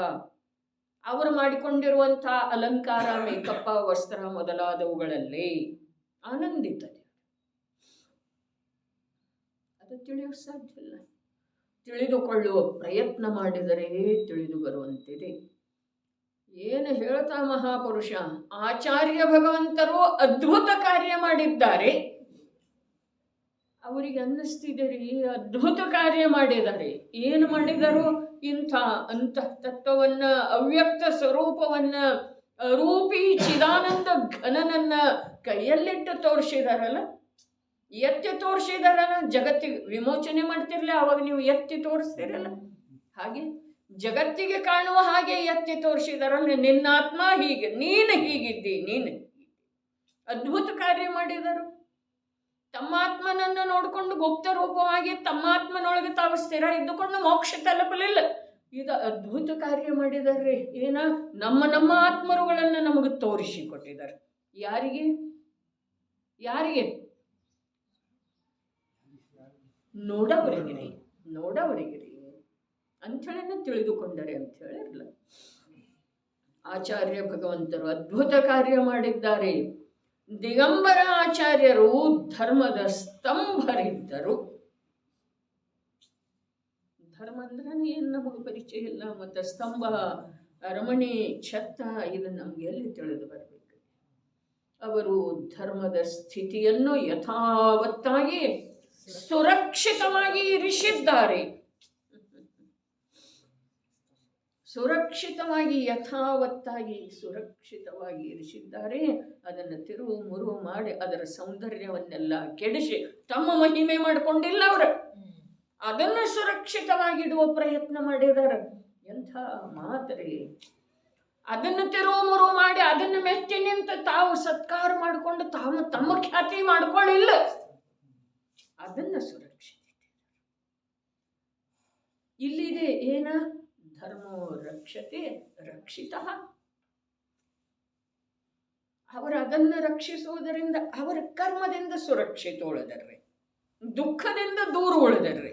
ಅವರು ಮಾಡಿಕೊಂಡಿರುವಂಥ ಅಲಂಕಾರ, ಮೇಕಪ್ಪ, ವಸ್ತ್ರ ಮೊದಲಾದವುಗಳಲ್ಲಿ ಆನಂದಿತ. ಅದು ತಿಳಿಯೋ ಸಾಧ್ಯ ಇಲ್ಲ. ತಿಳಿದುಕೊಳ್ಳುವ ಪ್ರಯತ್ನ ಮಾಡಿದರೆ ತಿಳಿದು ಬರುವಂತಿದೆ. ಏನು ಹೇಳ್ತಾ ಮಹಾಪುರುಷ? ಆಚಾರ್ಯ ಭಗವಂತರು ಅದ್ಭುತ ಕಾರ್ಯ ಮಾಡಿದ್ದಾರೆ. ಅವರಿಗೆ ಅನ್ನಿಸ್ತಿದೆ ರೀ, ಅದ್ಭುತ ಕಾರ್ಯ ಮಾಡಿದ್ದಾರೆ. ಏನು ಮಾಡಿದರು? ಇಂಥ ಅಂತಃ ತತ್ವವನ್ನ, ಅವ್ಯಕ್ತ ಸ್ವರೂಪವನ್ನ, ರೂಪಿ ಚಿದಾನಂದ ಘನನನ್ನ ಕೈಯಲ್ಲಿಟ್ಟು ತೋರಿಸಿದಾರಲ್ಲ. ಎತ್ತಿ ತೋರಿಸಿದಾರ ಜಗತ್ತಿಗೆ ವಿಮೋಚನೆ ಮಾಡ್ತಿರ್ಲಿ, ಅವಾಗ ನೀವು ಎತ್ತಿ ತೋರಿಸ್ತಿರಲ್ಲ. ಹಾಗೆ ಜಗತ್ತಿಗೆ ಕಾಣುವ ಹಾಗೆ ಎತ್ತಿ ತೋರಿಸಿದಾರಲ್ಲ, ನಿನ್ನಾತ್ಮ ಹೀಗೆ, ನೀನು ಹೀಗಿದ್ದಿ, ನೀನು ಅದ್ಭುತ ಕಾರ್ಯ ಮಾಡಿದರು. ತಮ್ಮ ಆತ್ಮನನ್ನು ನೋಡಿಕೊಂಡು ಗುಪ್ತ ರೂಪವಾಗಿ ತಮ್ಮ ಆತ್ಮನೊಳಗೆ ತಾವು ಸ್ಥಿರ ಇದ್ದುಕೊಂಡು ಮೋಕ್ಷ ತಲುಪಲಿಲ್ಲ. ಇದು ಅದ್ಭುತ ಕಾರ್ಯ ಮಾಡಿದಾರೆ. ಏನ ನಮ್ಮ ಆತ್ಮರುಗಳನ್ನು ನಮಗೆ ತೋರಿಸಿಕೊಟ್ಟಿದ್ದಾರೆ. ಯಾರಿಗೆ ಯಾರಿಗೆ? ನೋಡವರಿಗಿರಿ ಅಂಥೇಳಿನ ತಿಳಿದುಕೊಂಡರೆ ಅಂತ ಹೇಳಿರಲ್ಲ. ಆಚಾರ್ಯ ಭಗವಂತರು ಅದ್ಭುತ ಕಾರ್ಯ ಮಾಡಿದ್ದಾರೆ. ದಿಗಂಬರ ಆಚಾರ್ಯರು ಧರ್ಮದ ಸ್ತಂಭರಿದ್ದರು. ಧರ್ಮ ಅಂದ್ರೆ ಏನು ನಮಗೆ ಪರಿಚಯ ಇಲ್ಲ. ಮತ್ತು ಸ್ತಂಭ, ಅರಮಣೆ, ಛತ್ತ, ಇದು ನಮ್ಗೆ ಎಲ್ಲಿ ತಿಳಿದು ಬರಬೇಕು. ಅವರು ಧರ್ಮದ ಸ್ಥಿತಿಯನ್ನು ಯಥಾವತ್ತಾಗಿ ಸುರಕ್ಷಿತವಾಗಿ ಇರಿಸಿದ್ದಾರೆ. ಸುರಕ್ಷಿತವಾಗಿ ಇರಿಸಿದ್ದಾರೆ. ಅದನ್ನು ತಿರುವು ಮುರುವು ಮಾಡಿ ಅದರ ಸೌಂದರ್ಯವನ್ನೆಲ್ಲ ಕೆಡಿಸಿ ತಮ್ಮ ಮಹಿಮೆ ಮಾಡಿಕೊಂಡಿಲ್ಲ ಅವರು. ಅದನ್ನು ಸುರಕ್ಷಿತವಾಗಿಡುವ ಪ್ರಯತ್ನ ಮಾಡಿದ್ದಾರೆ. ಎಂಥ ಮಾತ್ರೆ! ಅದನ್ನು ತಿರುವು ಮುರುವು ಮಾಡಿ ಅದನ್ನು ಮೆಚ್ಚಿ ನಿಂತು ತಾವು ಸತ್ಕಾರ ಮಾಡಿಕೊಂಡು ತಮ್ಮ ಖ್ಯಾತಿ ಮಾಡಿಕೊಳ್ಳಿಲ್ಲ. ಅದನ್ನು ಸುರಕ್ಷಿತ ಇಲ್ಲಿದೆ. ಏನ ಧರ್ಮೋ ರಕ್ಷತೆ ರಕ್ಷಿತ. ಅವರು ಅದನ್ನು ರಕ್ಷಿಸುವುದರಿಂದ ಅವರ ಕರ್ಮದಿಂದ ಸುರಕ್ಷಿತ ಉಳಿದರ್ರಿ, ದುಃಖದಿಂದ ದೂರ ಉಳಿದರ್ರಿ.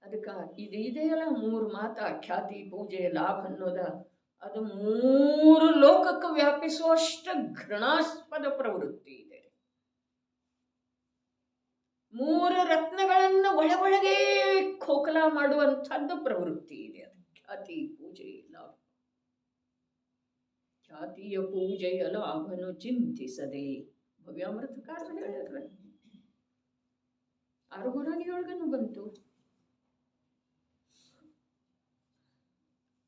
ಅದಕ್ಕೆ ಇದೆಯಲ್ಲ 3 ಮಾತು, ಖ್ಯಾತಿ, ಪೂಜೆ, ಲಾಭ ಅನ್ನೋದ, ಅದು 3 ಲೋಕಕ್ಕೆ ವ್ಯಾಪಿಸುವಷ್ಟು ಘೃಣಾಸ್ಪದ ಪ್ರವೃತ್ತಿ ಇದೆ. 3 ರತ್ನಗಳನ್ನು ಒಳಗೆ ಖೋಖಲ ಮಾಡುವಂಥದ್ದು ಪ್ರವೃತ್ತಿ ಇದೆ. ಅದು ಖ್ಯಾತಿ, ಪೂಜೆ, ಲಾಭ. ಖ್ಯಾತಿಯ ಪೂಜೆಯ ಲಾಭನು ಚಿಂತಿಸದೆ ಭವ್ಯಾಮೃತಕಾರರು ಹೇಳಿದ್ರೆ ಅರುಗುರಾಣಿಯೊಳಗನು ಬಂತು.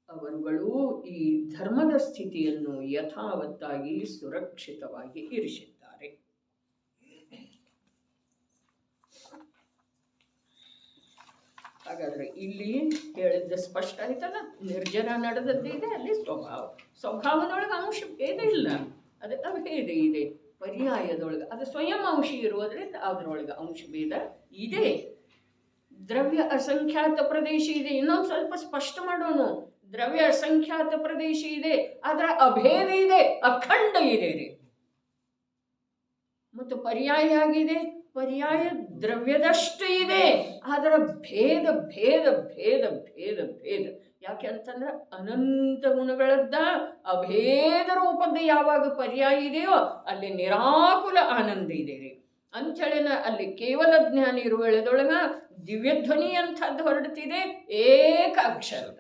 ಅವರುಗಳು ಈ ಧರ್ಮದ ಸ್ಥಿತಿಯನ್ನು ಯಥಾವತ್ತಾಗಿ ಸುರಕ್ಷಿತವಾಗಿ ಇರಿಸಿದ್ದಾರೆ. ಹಾಗಾದ್ರೆ ಇಲ್ಲಿ ಹೇಳಿದ್ದ ಸ್ಪಷ್ಟ ಆಯ್ತಲ್ಲ. ನಿರ್ಜರ ನಡೆದದ್ದಿದೆ, ಅಲ್ಲಿ ಸ್ವಭಾವದೊಳಗೆ ಅಂಶ ಭೇದ ಇಲ್ಲ. ಅದಕ್ಕೆ ಭೇದ ಇದೆ. ಪರ್ಯಾಯದೊಳಗೆ ಅದು ಸ್ವಯಂ ಅಂಶ ಇರುವುದರಿಂದ ಅದರೊಳಗೆ ಅಂಶ ಭೇದ ಇದೆ. ದ್ರವ್ಯ ಅಸಂಖ್ಯಾತ ಪ್ರದೇಶ ಇದೆ. ಇನ್ನೊಂದು ಸ್ವಲ್ಪ ಸ್ಪಷ್ಟ ಮಾಡೋಣ. ದ್ರವ್ಯ ಅಸಂಖ್ಯಾತ ಪ್ರದೇಶ ಇದೆ, ಅದರ ಅಭೇದ ಇದೆ, ಅಖಂಡ ಇದೆ ರೀ. ಮತ್ತು ಪರ್ಯಾಯ ಆಗಿದೆ, ಪರ್ಯಾಯ ದ್ರವ್ಯದಷ್ಟು ಇದೆ, ಅದರ ಭೇದ ಭೇದ ಭೇದ ಭೇದ ಭೇದ. ಯಾಕೆ ಅಂತಂದ್ರೆ ಅನಂತ ಗುಣಗಳದ್ದ ಅಭೇದ ರೂಪದ ಯಾವಾಗ ಪರ್ಯಾಯ ಇದೆಯೋ ಅಲ್ಲಿ ನಿರಾಕುಲ ಆನಂದ ಇದೆ ರೀ. ಅಂಥೇಳಿನ ಅಲ್ಲಿ ಕೇವಲ ಜ್ಞಾನ ಇರುವ ವೇಳೆದೊಳಗ ದಿವ್ಯಧ್ವನಿ ಅಂಥದ್ದು ಹೊರಡ್ತಿದೆ, ಏಕ ಅಕ್ಷರದ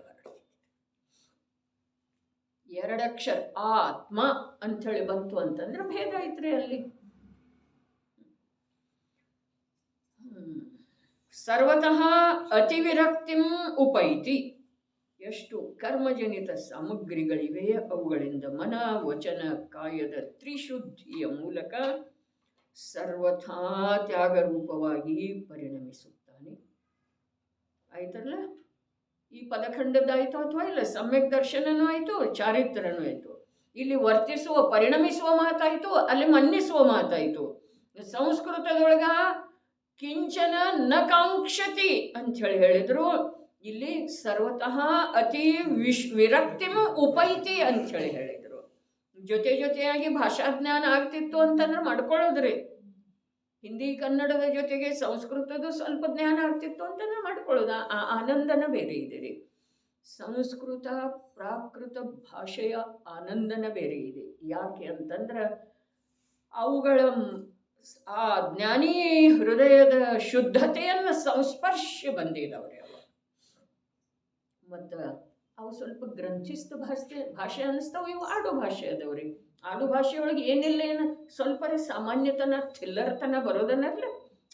2 ಅಕ್ಷರ ಆತ್ಮ ಅಂಥೇಳಿ ಬಂತು ಅಂತಂದ್ರೆ ಭೇದ ಐತ್ರಿ ಅಲ್ಲಿ. ಸರ್ವತಃ ಅತಿವಿರಕ್ತಿಂ ಉಪೈತಿ. ಎಷ್ಟು ಕರ್ಮಜನಿತ ಸಾಮಗ್ರಿಗಳಿವೆ, ಅವುಗಳಿಂದ ಮನ, ವಚನ, ಕಾಯದ ತ್ರಿಶುದ್ಧಿಯ ಮೂಲಕ ಸರ್ವಥಾ ತ್ಯಾಗರೂಪವಾಗಿ ಪರಿಣಮಿಸುತ್ತಾನೆ. ಆಯ್ತಲ್ಲ? ಈ ಪದಖಂಡದ್ದಾಯ್ತು ಅಥವಾ ಇಲ್ಲ? ಸಮ್ಯಕ್ ದರ್ಶನನೂ ಆಯಿತು, ಚಾರಿತ್ರನೂ ಆಯಿತು. ಇಲ್ಲಿ ವರ್ತಿಸುವ ಪರಿಣಮಿಸುವ ಮಾತಾಯಿತು, ಅಲ್ಲಿ ಮನ್ನಿಸುವ ಮಾತಾಯಿತು. ಸಂಸ್ಕೃತದೊಳಗ ಕಿಂಚನ ನ ಕಾಂಕ್ಷತಿ ಅಂಥೇಳಿ ಹೇಳಿದ್ರು. ಇಲ್ಲಿ ಸರ್ವತಃ ಅತಿ ವಿರಕ್ತಿಮ ಉಪೈತಿ ಅಂಥೇಳಿ ಹೇಳಿದರು. ಜೊತೆಯಾಗಿ ಭಾಷಾಜ್ಞಾನ ಆಗ್ತಿತ್ತು ಅಂತಂದ್ರೆ ಮಾಡ್ಕೊಳ್ಳೋದ್ರಿ. ಹಿಂದಿ ಕನ್ನಡದ ಜೊತೆಗೆ ಸಂಸ್ಕೃತದ ಸ್ವಲ್ಪ ಜ್ಞಾನ ಆಗ್ತಿತ್ತು ಅಂತಂದ್ರೆ ಮಾಡ್ಕೊಳ್ಳೋದು. ಆ ಆನಂದನ ಬೇರೆ ಇದೆ ರೀ. ಸಂಸ್ಕೃತ ಪ್ರಾಕೃತ ಭಾಷೆಯ ಆನಂದನ ಬೇರೆ ಇದೆ. ಯಾಕೆ ಅಂತಂದ್ರೆ ಅವುಗಳ ಆ ಜ್ಞಾನಿ ಹೃದಯದ ಶುದ್ಧತೆಯನ್ನು ಸಂಸ್ಪರ್ಶ ಬಂದಿದವ್ರೆ ಅವ. ಮತ್ತು ಅವು ಸ್ವಲ್ಪ ಗ್ರಂಥಿಸ್ಥ ಭಾಷೆ ಅನ್ನಿಸ್ತಾವ. ಇವು ಆಡು ಭಾಷೆ ಅದಾವ್ರಿ. ಆಡು ಭಾಷೆಯೊಳಗೆ ಏನಿಲ್ಲ, ಏನು ಸ್ವಲ್ಪ ಸಾಮಾನ್ಯತನ ಥಿಲ್ಲರ್ತನ ಬರೋದನ್ನಲ್ಲ,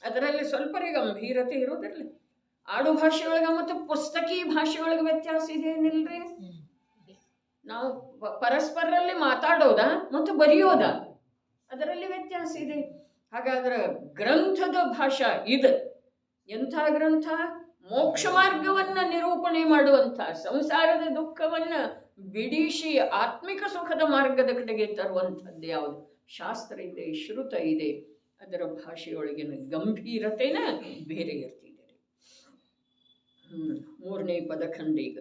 ಅದರಲ್ಲಿ ಸ್ವಲ್ಪ ಗಂಭೀರತೆ ಇರೋದಿರಲಿ. ಆಡು ಭಾಷೆಯೊಳಗೆ ಮತ್ತು ಪುಸ್ತಕಿ ಭಾಷೆಯೊಳಗೆ ವ್ಯತ್ಯಾಸ ಇದೆ ಏನಿಲ್ರಿ. ನಾವು ಪರಸ್ಪರಲ್ಲಿ ಮಾತಾಡೋದ ಮತ್ತು ಬರೆಯೋದ, ಅದರಲ್ಲಿ ವ್ಯತ್ಯಾಸ ಇದೆ. ಹಾಗಾದ್ರೆ ಗ್ರಂಥದ ಭಾಷಾ ಇದು ಎಂಥ ಗ್ರಂಥ? ಮೋಕ್ಷ ಮಾರ್ಗವನ್ನ ನಿರೂಪಣೆ ಮಾಡುವಂಥ, ಸಂಸಾರದ ದುಃಖವನ್ನ ಬಿಡಿಸಿ ಆತ್ಮಿಕ ಸುಖದ ಮಾರ್ಗದ ಕಡೆಗೆ ತರುವಂಥದ್ದು ಯಾವುದು? ಶಾಸ್ತ್ರ ಇದೆ, ಶ್ರುತ ಇದೆ. ಅದರ ಭಾಷೆಯೊಳಗಿನ ಗಂಭೀರತೆನ ಬೇರೆ ಇರ್ತಿದೆ. ಮೂರನೇ ಪದಖಂಡ ಈಗ.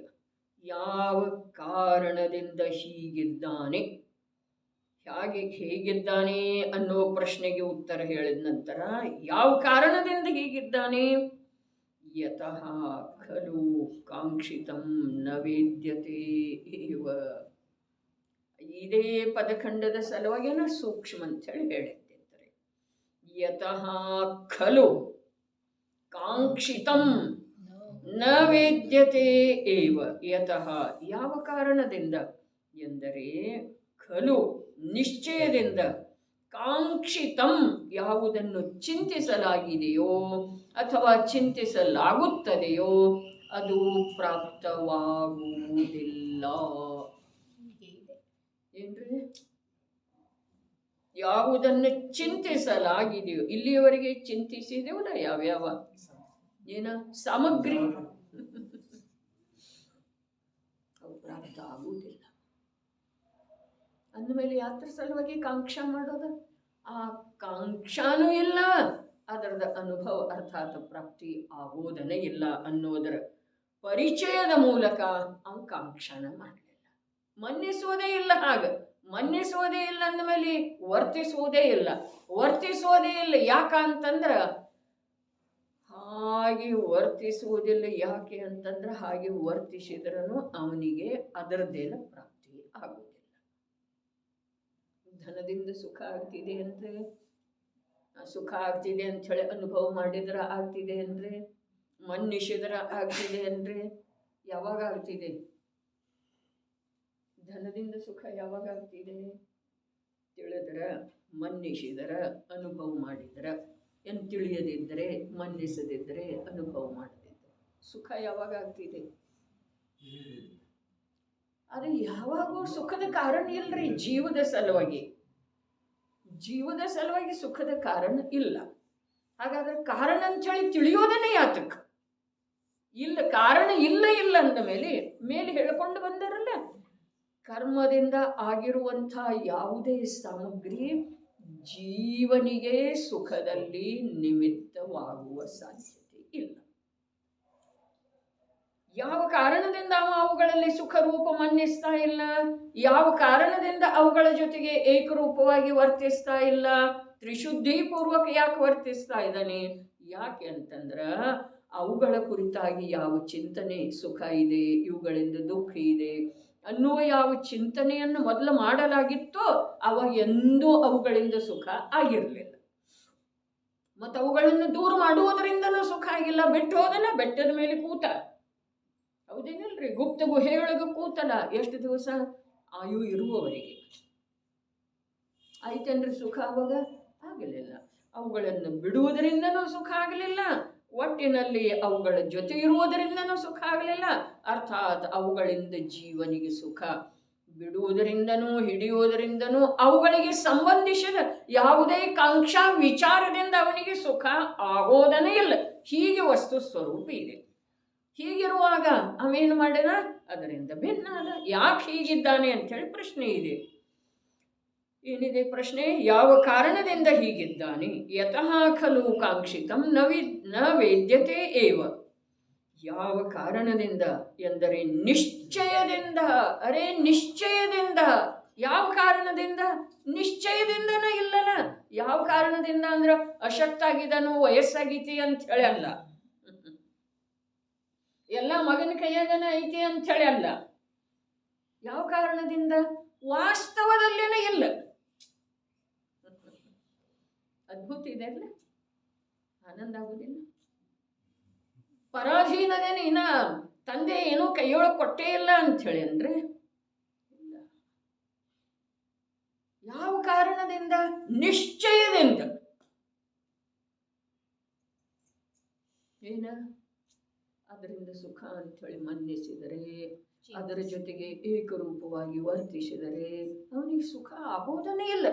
ಯಾವ ಕಾರಣದಿಂದ ಹೀಗಿದ್ದಾನೆ, ಹೇಗಿದ್ದಾನೆ ಅನ್ನೋ ಪ್ರಶ್ನೆಗೆ ಉತ್ತರ ಹೇಳಿದ ನಂತರ ಯಾವ ಕಾರಣದಿಂದ ಹೀಗಿದ್ದಾನೆ? ಯತಃ ಖಲು ಕಾಂಕ್ಷಿತಂ ನ ವೇದ್ಯತೆ ಇವ. ಇದೇ ಪದಖಂಡದ ಸಲುವಾಗಿನ ಸೂಕ್ಷ್ಮ ಅಂತ ಹೇಳಿ ಹೇಳಿದ್ದಾರೆ. ಯತಃ ಖಲು ಕಾಂಕ್ಷಿತಂ ನ ವೇದ್ಯತೆ ಏವ. ಯತಃ ಯಾವ ಕಾರಣದಿಂದ ಎಂದರೆ ಖಲು ನಿಶ್ಚಯದಿಂದ, ಕಾಂಕ್ಷಿತಂ ಯಾವುದನ್ನು ಚಿಂತಿಸಲಾಗಿದೆಯೋ ಅಥವಾ ಚಿಂತಿಸಲಾಗುತ್ತದೆಯೋ ಅದು ಪ್ರಾಪ್ತವಾಗುವುದಿಲ್ಲ. ಏನ್ರಿ? ಯಾವುದನ್ನು ಚಿಂತಿಸಲಾಗಿದೆಯೋ, ಇಲ್ಲಿಯವರೆಗೆ ಚಿಂತಿಸಿದೆವಲ್ಲ ಯಾವ್ಯಾವ ಏನ ಸಾಮಗ್ರಿ, ಅವು ಪ್ರಾಪ್ತ ಆಗುವುದಿಲ್ಲ. ಅಂದಮೇಲೆ ಯಾತ್ರ ಸಲುವಾಗಿ ಕಾಂಕ್ಷಾ ಮಾಡೋದು, ಆ ಕಾಂಕ್ಷಾನೂ ಇಲ್ಲ, ಅದರದ ಅನುಭವ ಅರ್ಥಾತ್ ಪ್ರಾಪ್ತಿ ಆಗೋದನೇ ಇಲ್ಲ ಅನ್ನೋದರ ಪರಿಚಯದ ಮೂಲಕ ಅವನು ಕಾಂಕ್ಷಾನ ಮಾಡಲಿಲ್ಲ. ಮನ್ನಿಸೋದೇ ಇಲ್ಲ. ಮನ್ನಿಸೋದೇ ಇಲ್ಲ ಅಂದಮೇಲೆ ವರ್ತಿಸೋದೇ ಇಲ್ಲ. ಯಾಕಂತಂದ್ರ ಹಾಗೆ ವರ್ತಿಸುವುದಿಲ್ಲ. ಯಾಕೆ ಅಂತಂದ್ರೆ ಹಾಗೆ ವರ್ತಿಸಿದ್ರೂ ಅವನಿಗೆ ಅದರದ್ದೇನ ಪ್ರಾಪ್ತಿ ಆಗುವುದಿಲ್ಲ. ಧನದಿಂದ ಸುಖ ಆಗ್ತಿದೆ ಅಂದ್ರೆ, ಸುಖ ಆಗ್ತಿದೆ ಅಂತ ಹೇಳಿ ಅನುಭವ ಮಾಡಿದ್ರ ಆಗ್ತಿದೆ ಅಂದ್ರೆ, ಮನ್ನಿಸಿದ್ರ ಆಗ್ತಿದೆ ಅಂದ್ರೆ, ಯಾವಾಗ ಆಗ್ತಿದೆ? ಧನದಿಂದ ಸುಖ ಯಾವಾಗ ಆಗ್ತಿದೆ? ತಿಳಿದ್ರ, ಮನ್ನಿಸಿದರ, ಅನುಭವ ಮಾಡಿದ್ರ. ಏನು ತಿಳಿಯದಿದ್ದರೆ, ಮನ್ನಿಸದಿದ್ದರೆ, ಅನುಭವ ಮಾಡದಿದ್ದರೆ ಸುಖ ಯಾವಾಗ ಆಗ್ತಿದೆ? ಅದು ಯಾವಾಗೂ ಸುಖದ ಕಾರಣ ಇಲ್ರಿ. ಜೀವದ ಸಲುವಾಗಿ ಸುಖದ ಕಾರಣ ಇಲ್ಲ. ಹಾಗಾದ್ರೆ ಕಾರಣ ಅಂತೇಳಿ ತಿಳಿಯೋದನ್ನೇ ಯಾತಕ್ಕ? ಇಲ್ಲ, ಕಾರಣ ಇಲ್ಲ ಅಂದ ಮೇಲೆ ಹೇಳ್ಕೊಂಡು ಬಂದಾರಲ್ಲ, ಕರ್ಮದಿಂದ ಆಗಿರುವಂಥ ಯಾವುದೇ ಸಾಮಗ್ರಿ ಜೀವನಿಗೆ ಸುಖದಲ್ಲಿ ನಿಮಿತ್ತವಾಗುವ ಸಾಧ್ಯತೆ ಇಲ್ಲ. ಯಾವ ಕಾರಣದಿಂದ ಅವುಗಳಲ್ಲಿ ಸುಖ ರೂಪ ಮನ್ನಿಸ್ತಾ ಇಲ್ಲ, ಯಾವ ಕಾರಣದಿಂದ ಅವುಗಳ ಜೊತೆಗೆ ಏಕರೂಪವಾಗಿ ವರ್ತಿಸ್ತಾ ಇಲ್ಲ, ತ್ರಿಶುದ್ಧಿ ಪೂರ್ವಕ ಯಾಕೆ ವರ್ತಿಸ್ತಾ ಇದ್ದಾನೆ? ಯಾಕೆ ಅಂತಂದ್ರ ಅವುಗಳ ಕುರಿತಾಗಿ ಯಾವ ಚಿಂತನೆ, ಸುಖ ಇದೆ, ಇವುಗಳಿಂದ ದುಃಖ ಇದೆ ಅನ್ನುವ ಯಾವ ಚಿಂತನೆಯನ್ನು ಮೊದಲು ಮಾಡಲಾಗಿತ್ತೋ ಅವಾಗ ಎಂದೂ ಅವುಗಳಿಂದ ಸುಖ ಆಗಿರಲಿಲ್ಲ. ಮತ್ತು ಅವುಗಳನ್ನು ದೂರ ಮಾಡುವುದರಿಂದನೂ ಸುಖ ಆಗಿಲ್ಲ. ಬಿಟ್ಟು ಹೋದನ, ಬೆಟ್ಟದ ಮೇಲೆ ಕೂತ, ಹೌದೇನಿಲ್ರಿ? ಗುಪ್ತ ಗುಹೆಯೊಳಗೆ ಕೂತಲ್ಲ ಎಷ್ಟು ದಿವಸ? ಆಯು ಇರುವವರೆಗೆ. ಆಯ್ತೇನ್ರಿ ಸುಖ? ಅವಾಗ ಆಗಲಿಲ್ಲ. ಅವುಗಳನ್ನು ಬಿಡುವುದರಿಂದನೂ ಸುಖ ಆಗಲಿಲ್ಲ, ಒಟ್ಟಿನಲ್ಲಿ ಅವುಗಳ ಜೊತೆ ಇರುವುದರಿಂದನೂ ಸುಖ ಆಗಲಿಲ್ಲ. ಅರ್ಥಾತ್ ಅವುಗಳಿಂದ ಜೀವನಿಗೆ ಸುಖ, ಬಿಡುವುದರಿಂದನೂ ಹಿಡಿಯುವುದರಿಂದನೂ ಅವುಗಳಿಗೆ ಸಂಬಂಧಿಸಿದ ಯಾವುದೇ ಕಾಂಕ್ಷಾ ವಿಚಾರದಿಂದ ಅವನಿಗೆ ಸುಖ ಆಗೋದನೇ ಇಲ್ಲ. ಹೀಗೆ ವಸ್ತು ಸ್ವರೂಪ ಇದೆ. ಹೀಗಿರುವಾಗ ಅವೇನು ಮಾಡಿದ? ಅದರಿಂದ ಭಿನ್ನ ಅದ. ಯಾಕೆ ಹೀಗಿದ್ದಾನೆ ಅಂಥೇಳಿ ಪ್ರಶ್ನೆ ಇದೆ. ಏನಿದೆ ಪ್ರಶ್ನೆ? ಯಾವ ಕಾರಣದಿಂದ ಹೀಗಿದ್ದಾನೆ? ಯತಃ ಖಲು ಕಾಂಕ್ಷಿತಂ ನ ವೇದ್ಯತೆ ಏವ. ಯಾವ ಕಾರಣದಿಂದ ಎಂದರೆ ನಿಶ್ಚಯದಿಂದ. ಅರೆ ನಿಶ್ಚಯದಿಂದ. ಯಾವ ಕಾರಣದಿಂದ? ನಿಶ್ಚಯದಿಂದನೂ ಇಲ್ಲನ. ಯಾವ ಕಾರಣದಿಂದ ಅಂದ್ರ ಅಶಕ್ತ ಆಗಿದನು, ವಯಸ್ಸಾಗೈತಿ ಅಂತ ಹೇಳಿ ಅಲ್ಲ, ಎಲ್ಲ ಮಗನ ಕೈಯಾಗನ ಐತಿ ಅಂತ ಹೇಳಿ ಅಲ್ಲ. ಯಾವ ಕಾರಣದಿಂದ? ವಾಸ್ತವದಲ್ಲೇನೆ ಇಲ್ಲ. ಅದ್ಭುತ ಇದೆ ಅಲ್ಲ? ಆನಂದ ಆಗುದಿಲ್ಲ? ಪರಾಧೀನದೇನು ಇನ್ನ ತಂದೆ ಏನೋ ಕೈಯೊಳಗೆ ಕೊಟ್ಟೇ ಇಲ್ಲ ಅಂತ ಹೇಳಿ ಅಂದ್ರೆ ಇಲ್ಲ. ಯಾವ ಕಾರಣದಿಂದ? ನಿಶ್ಚಯದಿಂದ. ಏನ? ಅದರಿಂದ ಸುಖ ಅಂಥೇಳಿ ಮನ್ನಿಸಿದರೆ, ಅದರ ಜೊತೆಗೆ ಏಕರೂಪವಾಗಿ ವರ್ತಿಸಿದರೆ ಅವನಿಗೆ ಸುಖ ಆಗೋದನ್ನೇ ಇಲ್ಲ.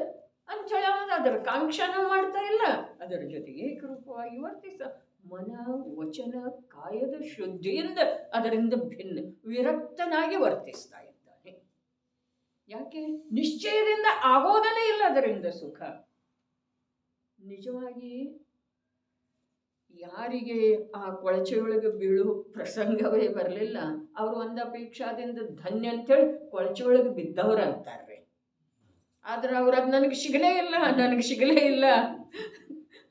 ಅಂಥೇಳಿ ಅವನು ಅದರ ಕಾಂಕ್ಷಾನೂ ಮಾಡ್ತಾ ಇಲ್ಲ, ಅದರ ಜೊತೆಗೆ ಏಕರೂಪವಾಗಿ ವರ್ತಿಸ ಮನ ವಚನ ಕಾಯದ ಶುದ್ಧಿಯಿಂದ ಅದರಿಂದ ಭಿನ್ನ ವಿರಕ್ತನಾಗಿ ವರ್ತಿಸ್ತಾ ಇದ್ದಾನೆ. ಯಾಕೆ? ನಿಶ್ಚಯದಿಂದ ಆಗೋದನೇ ಇಲ್ಲ ಅದರಿಂದ ಸುಖ. ನಿಜವಾಗಿ ಯಾರಿಗೆ ಆ ಕೊಳಚೆಯೊಳಗೆ ಬೀಳು ಪ್ರಸಂಗವೇ ಬರಲಿಲ್ಲ, ಅವರು ಒಂದು ಅಪೇಕ್ಷಾದಿಂದ ಧನ್ಯ ಅಂತೇಳಿ ಕೊಳಚೆಯೊಳಗೆ ಬಿದ್ದವ್ರ ಅಂತಾರ್ರಿ. ಆದ್ರೆ ಅವ್ರು ಅದು ನನಗೆ ಸಿಗಲೇ ಇಲ್ಲ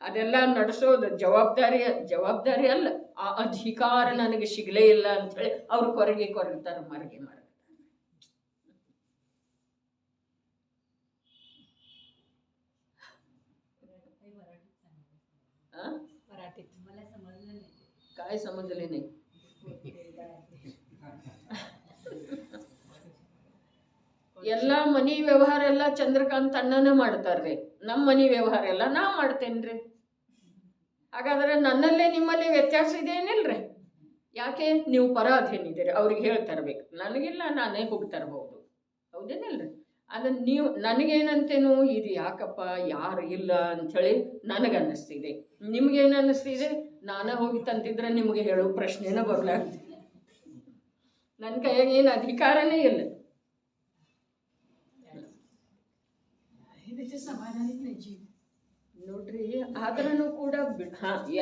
ಅದೆಲ್ಲ ನಡೆಸೋದು ಜವಾಬ್ದಾರಿ ಅಲ್ಲ, ಆ ಅಧಿಕಾರ ನನಗೆ ಸಿಗಲೇ ಇಲ್ಲ ಅಂಥೇಳಿ ಅವ್ರು ಕೊರಗ್ತಾರೆ, ಮರಗೆ. काय समजले नाही. ಎಲ್ಲ ಮನಿ ವ್ಯವಹಾರ ಎಲ್ಲ ಚಂದ್ರಕಾಂತ್ ಅಣ್ಣನೇ ಮಾಡ್ತಾರ್ರಿ, ನಮ್ಮ ಮನಿ ವ್ಯವಹಾರ ಎಲ್ಲ ನಾ ಮಾಡ್ತೇನ್ರಿ. ಹಾಗಾದ್ರೆ ನನ್ನಲ್ಲೇ ನಿಮ್ಮಲ್ಲಿ ವ್ಯತ್ಯಾಸ ಇದೆ ಏನಿಲ್ರಿ? ಯಾಕೆ? ನೀವು ಪರಾಧೀನಿದ್ದೀರಿ, ಅವ್ರಿಗೆ ಹೇಳ್ತರ್ಬೇಕು. ನನಗಿಲ್ಲ, ನಾನೇ ಹೋಗಿ ತರಬಹುದು, ಹೌದೇನಿಲ್ರಿ? ಅದನ್ನು ನೀವು ನನಗೇನಂತೇನು ಇದು ಯಾಕಪ್ಪ ಯಾರು ಇಲ್ಲ ಅಂಥೇಳಿ ನನಗನ್ನಿಸ್ತಿದೆ. ನಿಮ್ಗೇನು ಅನ್ನಿಸ್ತಿದೆ? ನಾನೇ ಹೋಗಿ ತಂದಿದ್ರೆ ನಿಮಗೆ ಹೇಳೋ ಪ್ರಶ್ನೆನ ಬರಲಾಗ್ತದೆ. ನನ್ನ ಕೈಯಾಗ ಏನು ಅಧಿಕಾರನೇ ಇಲ್ಲ. ನೋಡ್ರಿ, ಆದ್ರೂ ಕೂಡ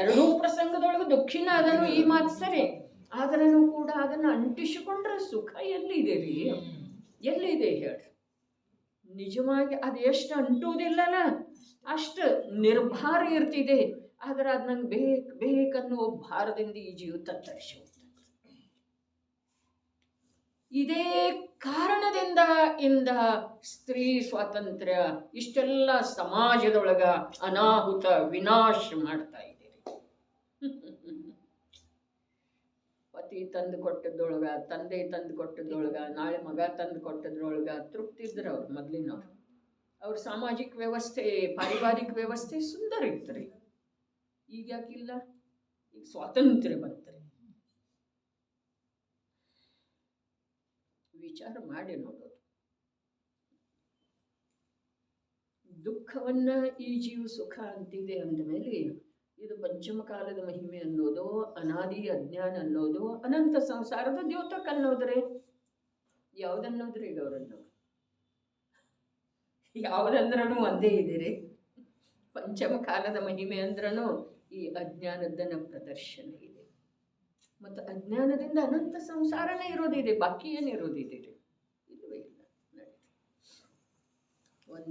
ಎರಡೂ ಪ್ರಸಂಗದೊಳಗೆ ದುಃಖಿನ ಅದನ್ನು ಈ ಮಾತು ಸರಿ. ಆದ್ರೂ ಕೂಡ ಅದನ್ನು ಅಂಟಿಸಿಕೊಂಡ್ರೆ ಸುಖ ಎಲ್ಲಿದೆ ರೀ? ಎಲ್ಲಿದೆ ಹೇಳ್ರಿ? ನಿಜವಾಗಿ ಅದು ಎಷ್ಟು ಅಂಟುವುದಿಲ್ಲಲ್ಲ ಅಷ್ಟು ನಿರ್ಭಾರ ಇರ್ತಿದೆ. ಆದ್ರೆ ಅದು ನಂಗೆ ಬೇಕನ್ನೋ ಭಾರದಿಂದ ಈ ಜೀವ ತತ್ತರಿಸಿ ಹೋಗ್ತದೆ. ಇದೇ ಕಾರಣದಿಂದ ಸ್ತ್ರೀ ಸ್ವಾತಂತ್ರ್ಯ ಇಷ್ಟೆಲ್ಲ ಸಮಾಜದೊಳಗ ಅನಾಹುತ ವಿನಾಶ ಮಾಡ್ತಾ ಇದ್ದೀರಿ. ಪತಿ ತಂದು ಕೊಟ್ಟದೊಳಗ, ತಂದೆ ತಂದು ಕೊಟ್ಟದೊಳಗ, ನಾಳೆ ಮಗ ತಂದು ಕೊಟ್ಟದ್ರೊಳಗ ತೃಪ್ತಿ ಇದ್ರು ಅವ್ರು ಮೊದಲಿನವ್ರು. ಅವ್ರ ಸಾಮಾಜಿಕ ವ್ಯವಸ್ಥೆ, ಪಾರಿವಾರಿಕ ವ್ಯವಸ್ಥೆ ಸುಂದರ ಇರ್ತರಿ. ಈಗ ಯಾಕಿಲ್ಲ? ಈಗ ಸ್ವಾತಂತ್ರ್ಯ ಬಂತರಿ. ವಿಚಾರ ಮಾಡಿ ನೋಡೋದು. ದುಃಖವನ್ನ ಈ ಜೀವ ಸುಖ ಅಂತಿದೆ ಅಂದಮೇಲೆ ಇದು ಪಂಚಮ ಕಾಲದ ಮಹಿಮೆ ಅನ್ನೋದು, ಅನಾದಿ ಅಜ್ಞಾನ ಅನ್ನೋದು, ಅನಂತ ಸಂಸಾರದ ದ್ಯೋತಕ ಅನ್ನೋದ್ರಿ. ಯಾವುದನ್ನೋದ್ರಿ? ಈಗ ಅವರನ್ನು ಯಾವುದಂದ್ರೂ ಒಂದೇ ಇದೀರಿ. ಪಂಚಮ ಕಾಲದ ಮಹಿಮೆ ಅಂದ್ರೂ ಈ ಅಜ್ಞಾನದನ ಪ್ರದರ್ಶನ ಇದೆ. ಮತ್ತು ಅಜ್ಞಾನದಿಂದ ಅನಂತ ಸಂಸಾರನೇ ಇರೋದಿದೆ, ಬಾಕಿ ಏನಿರೋದಿದೆ? ಇಲ್ಲವೇ ಇಲ್ಲ. ಒಂದು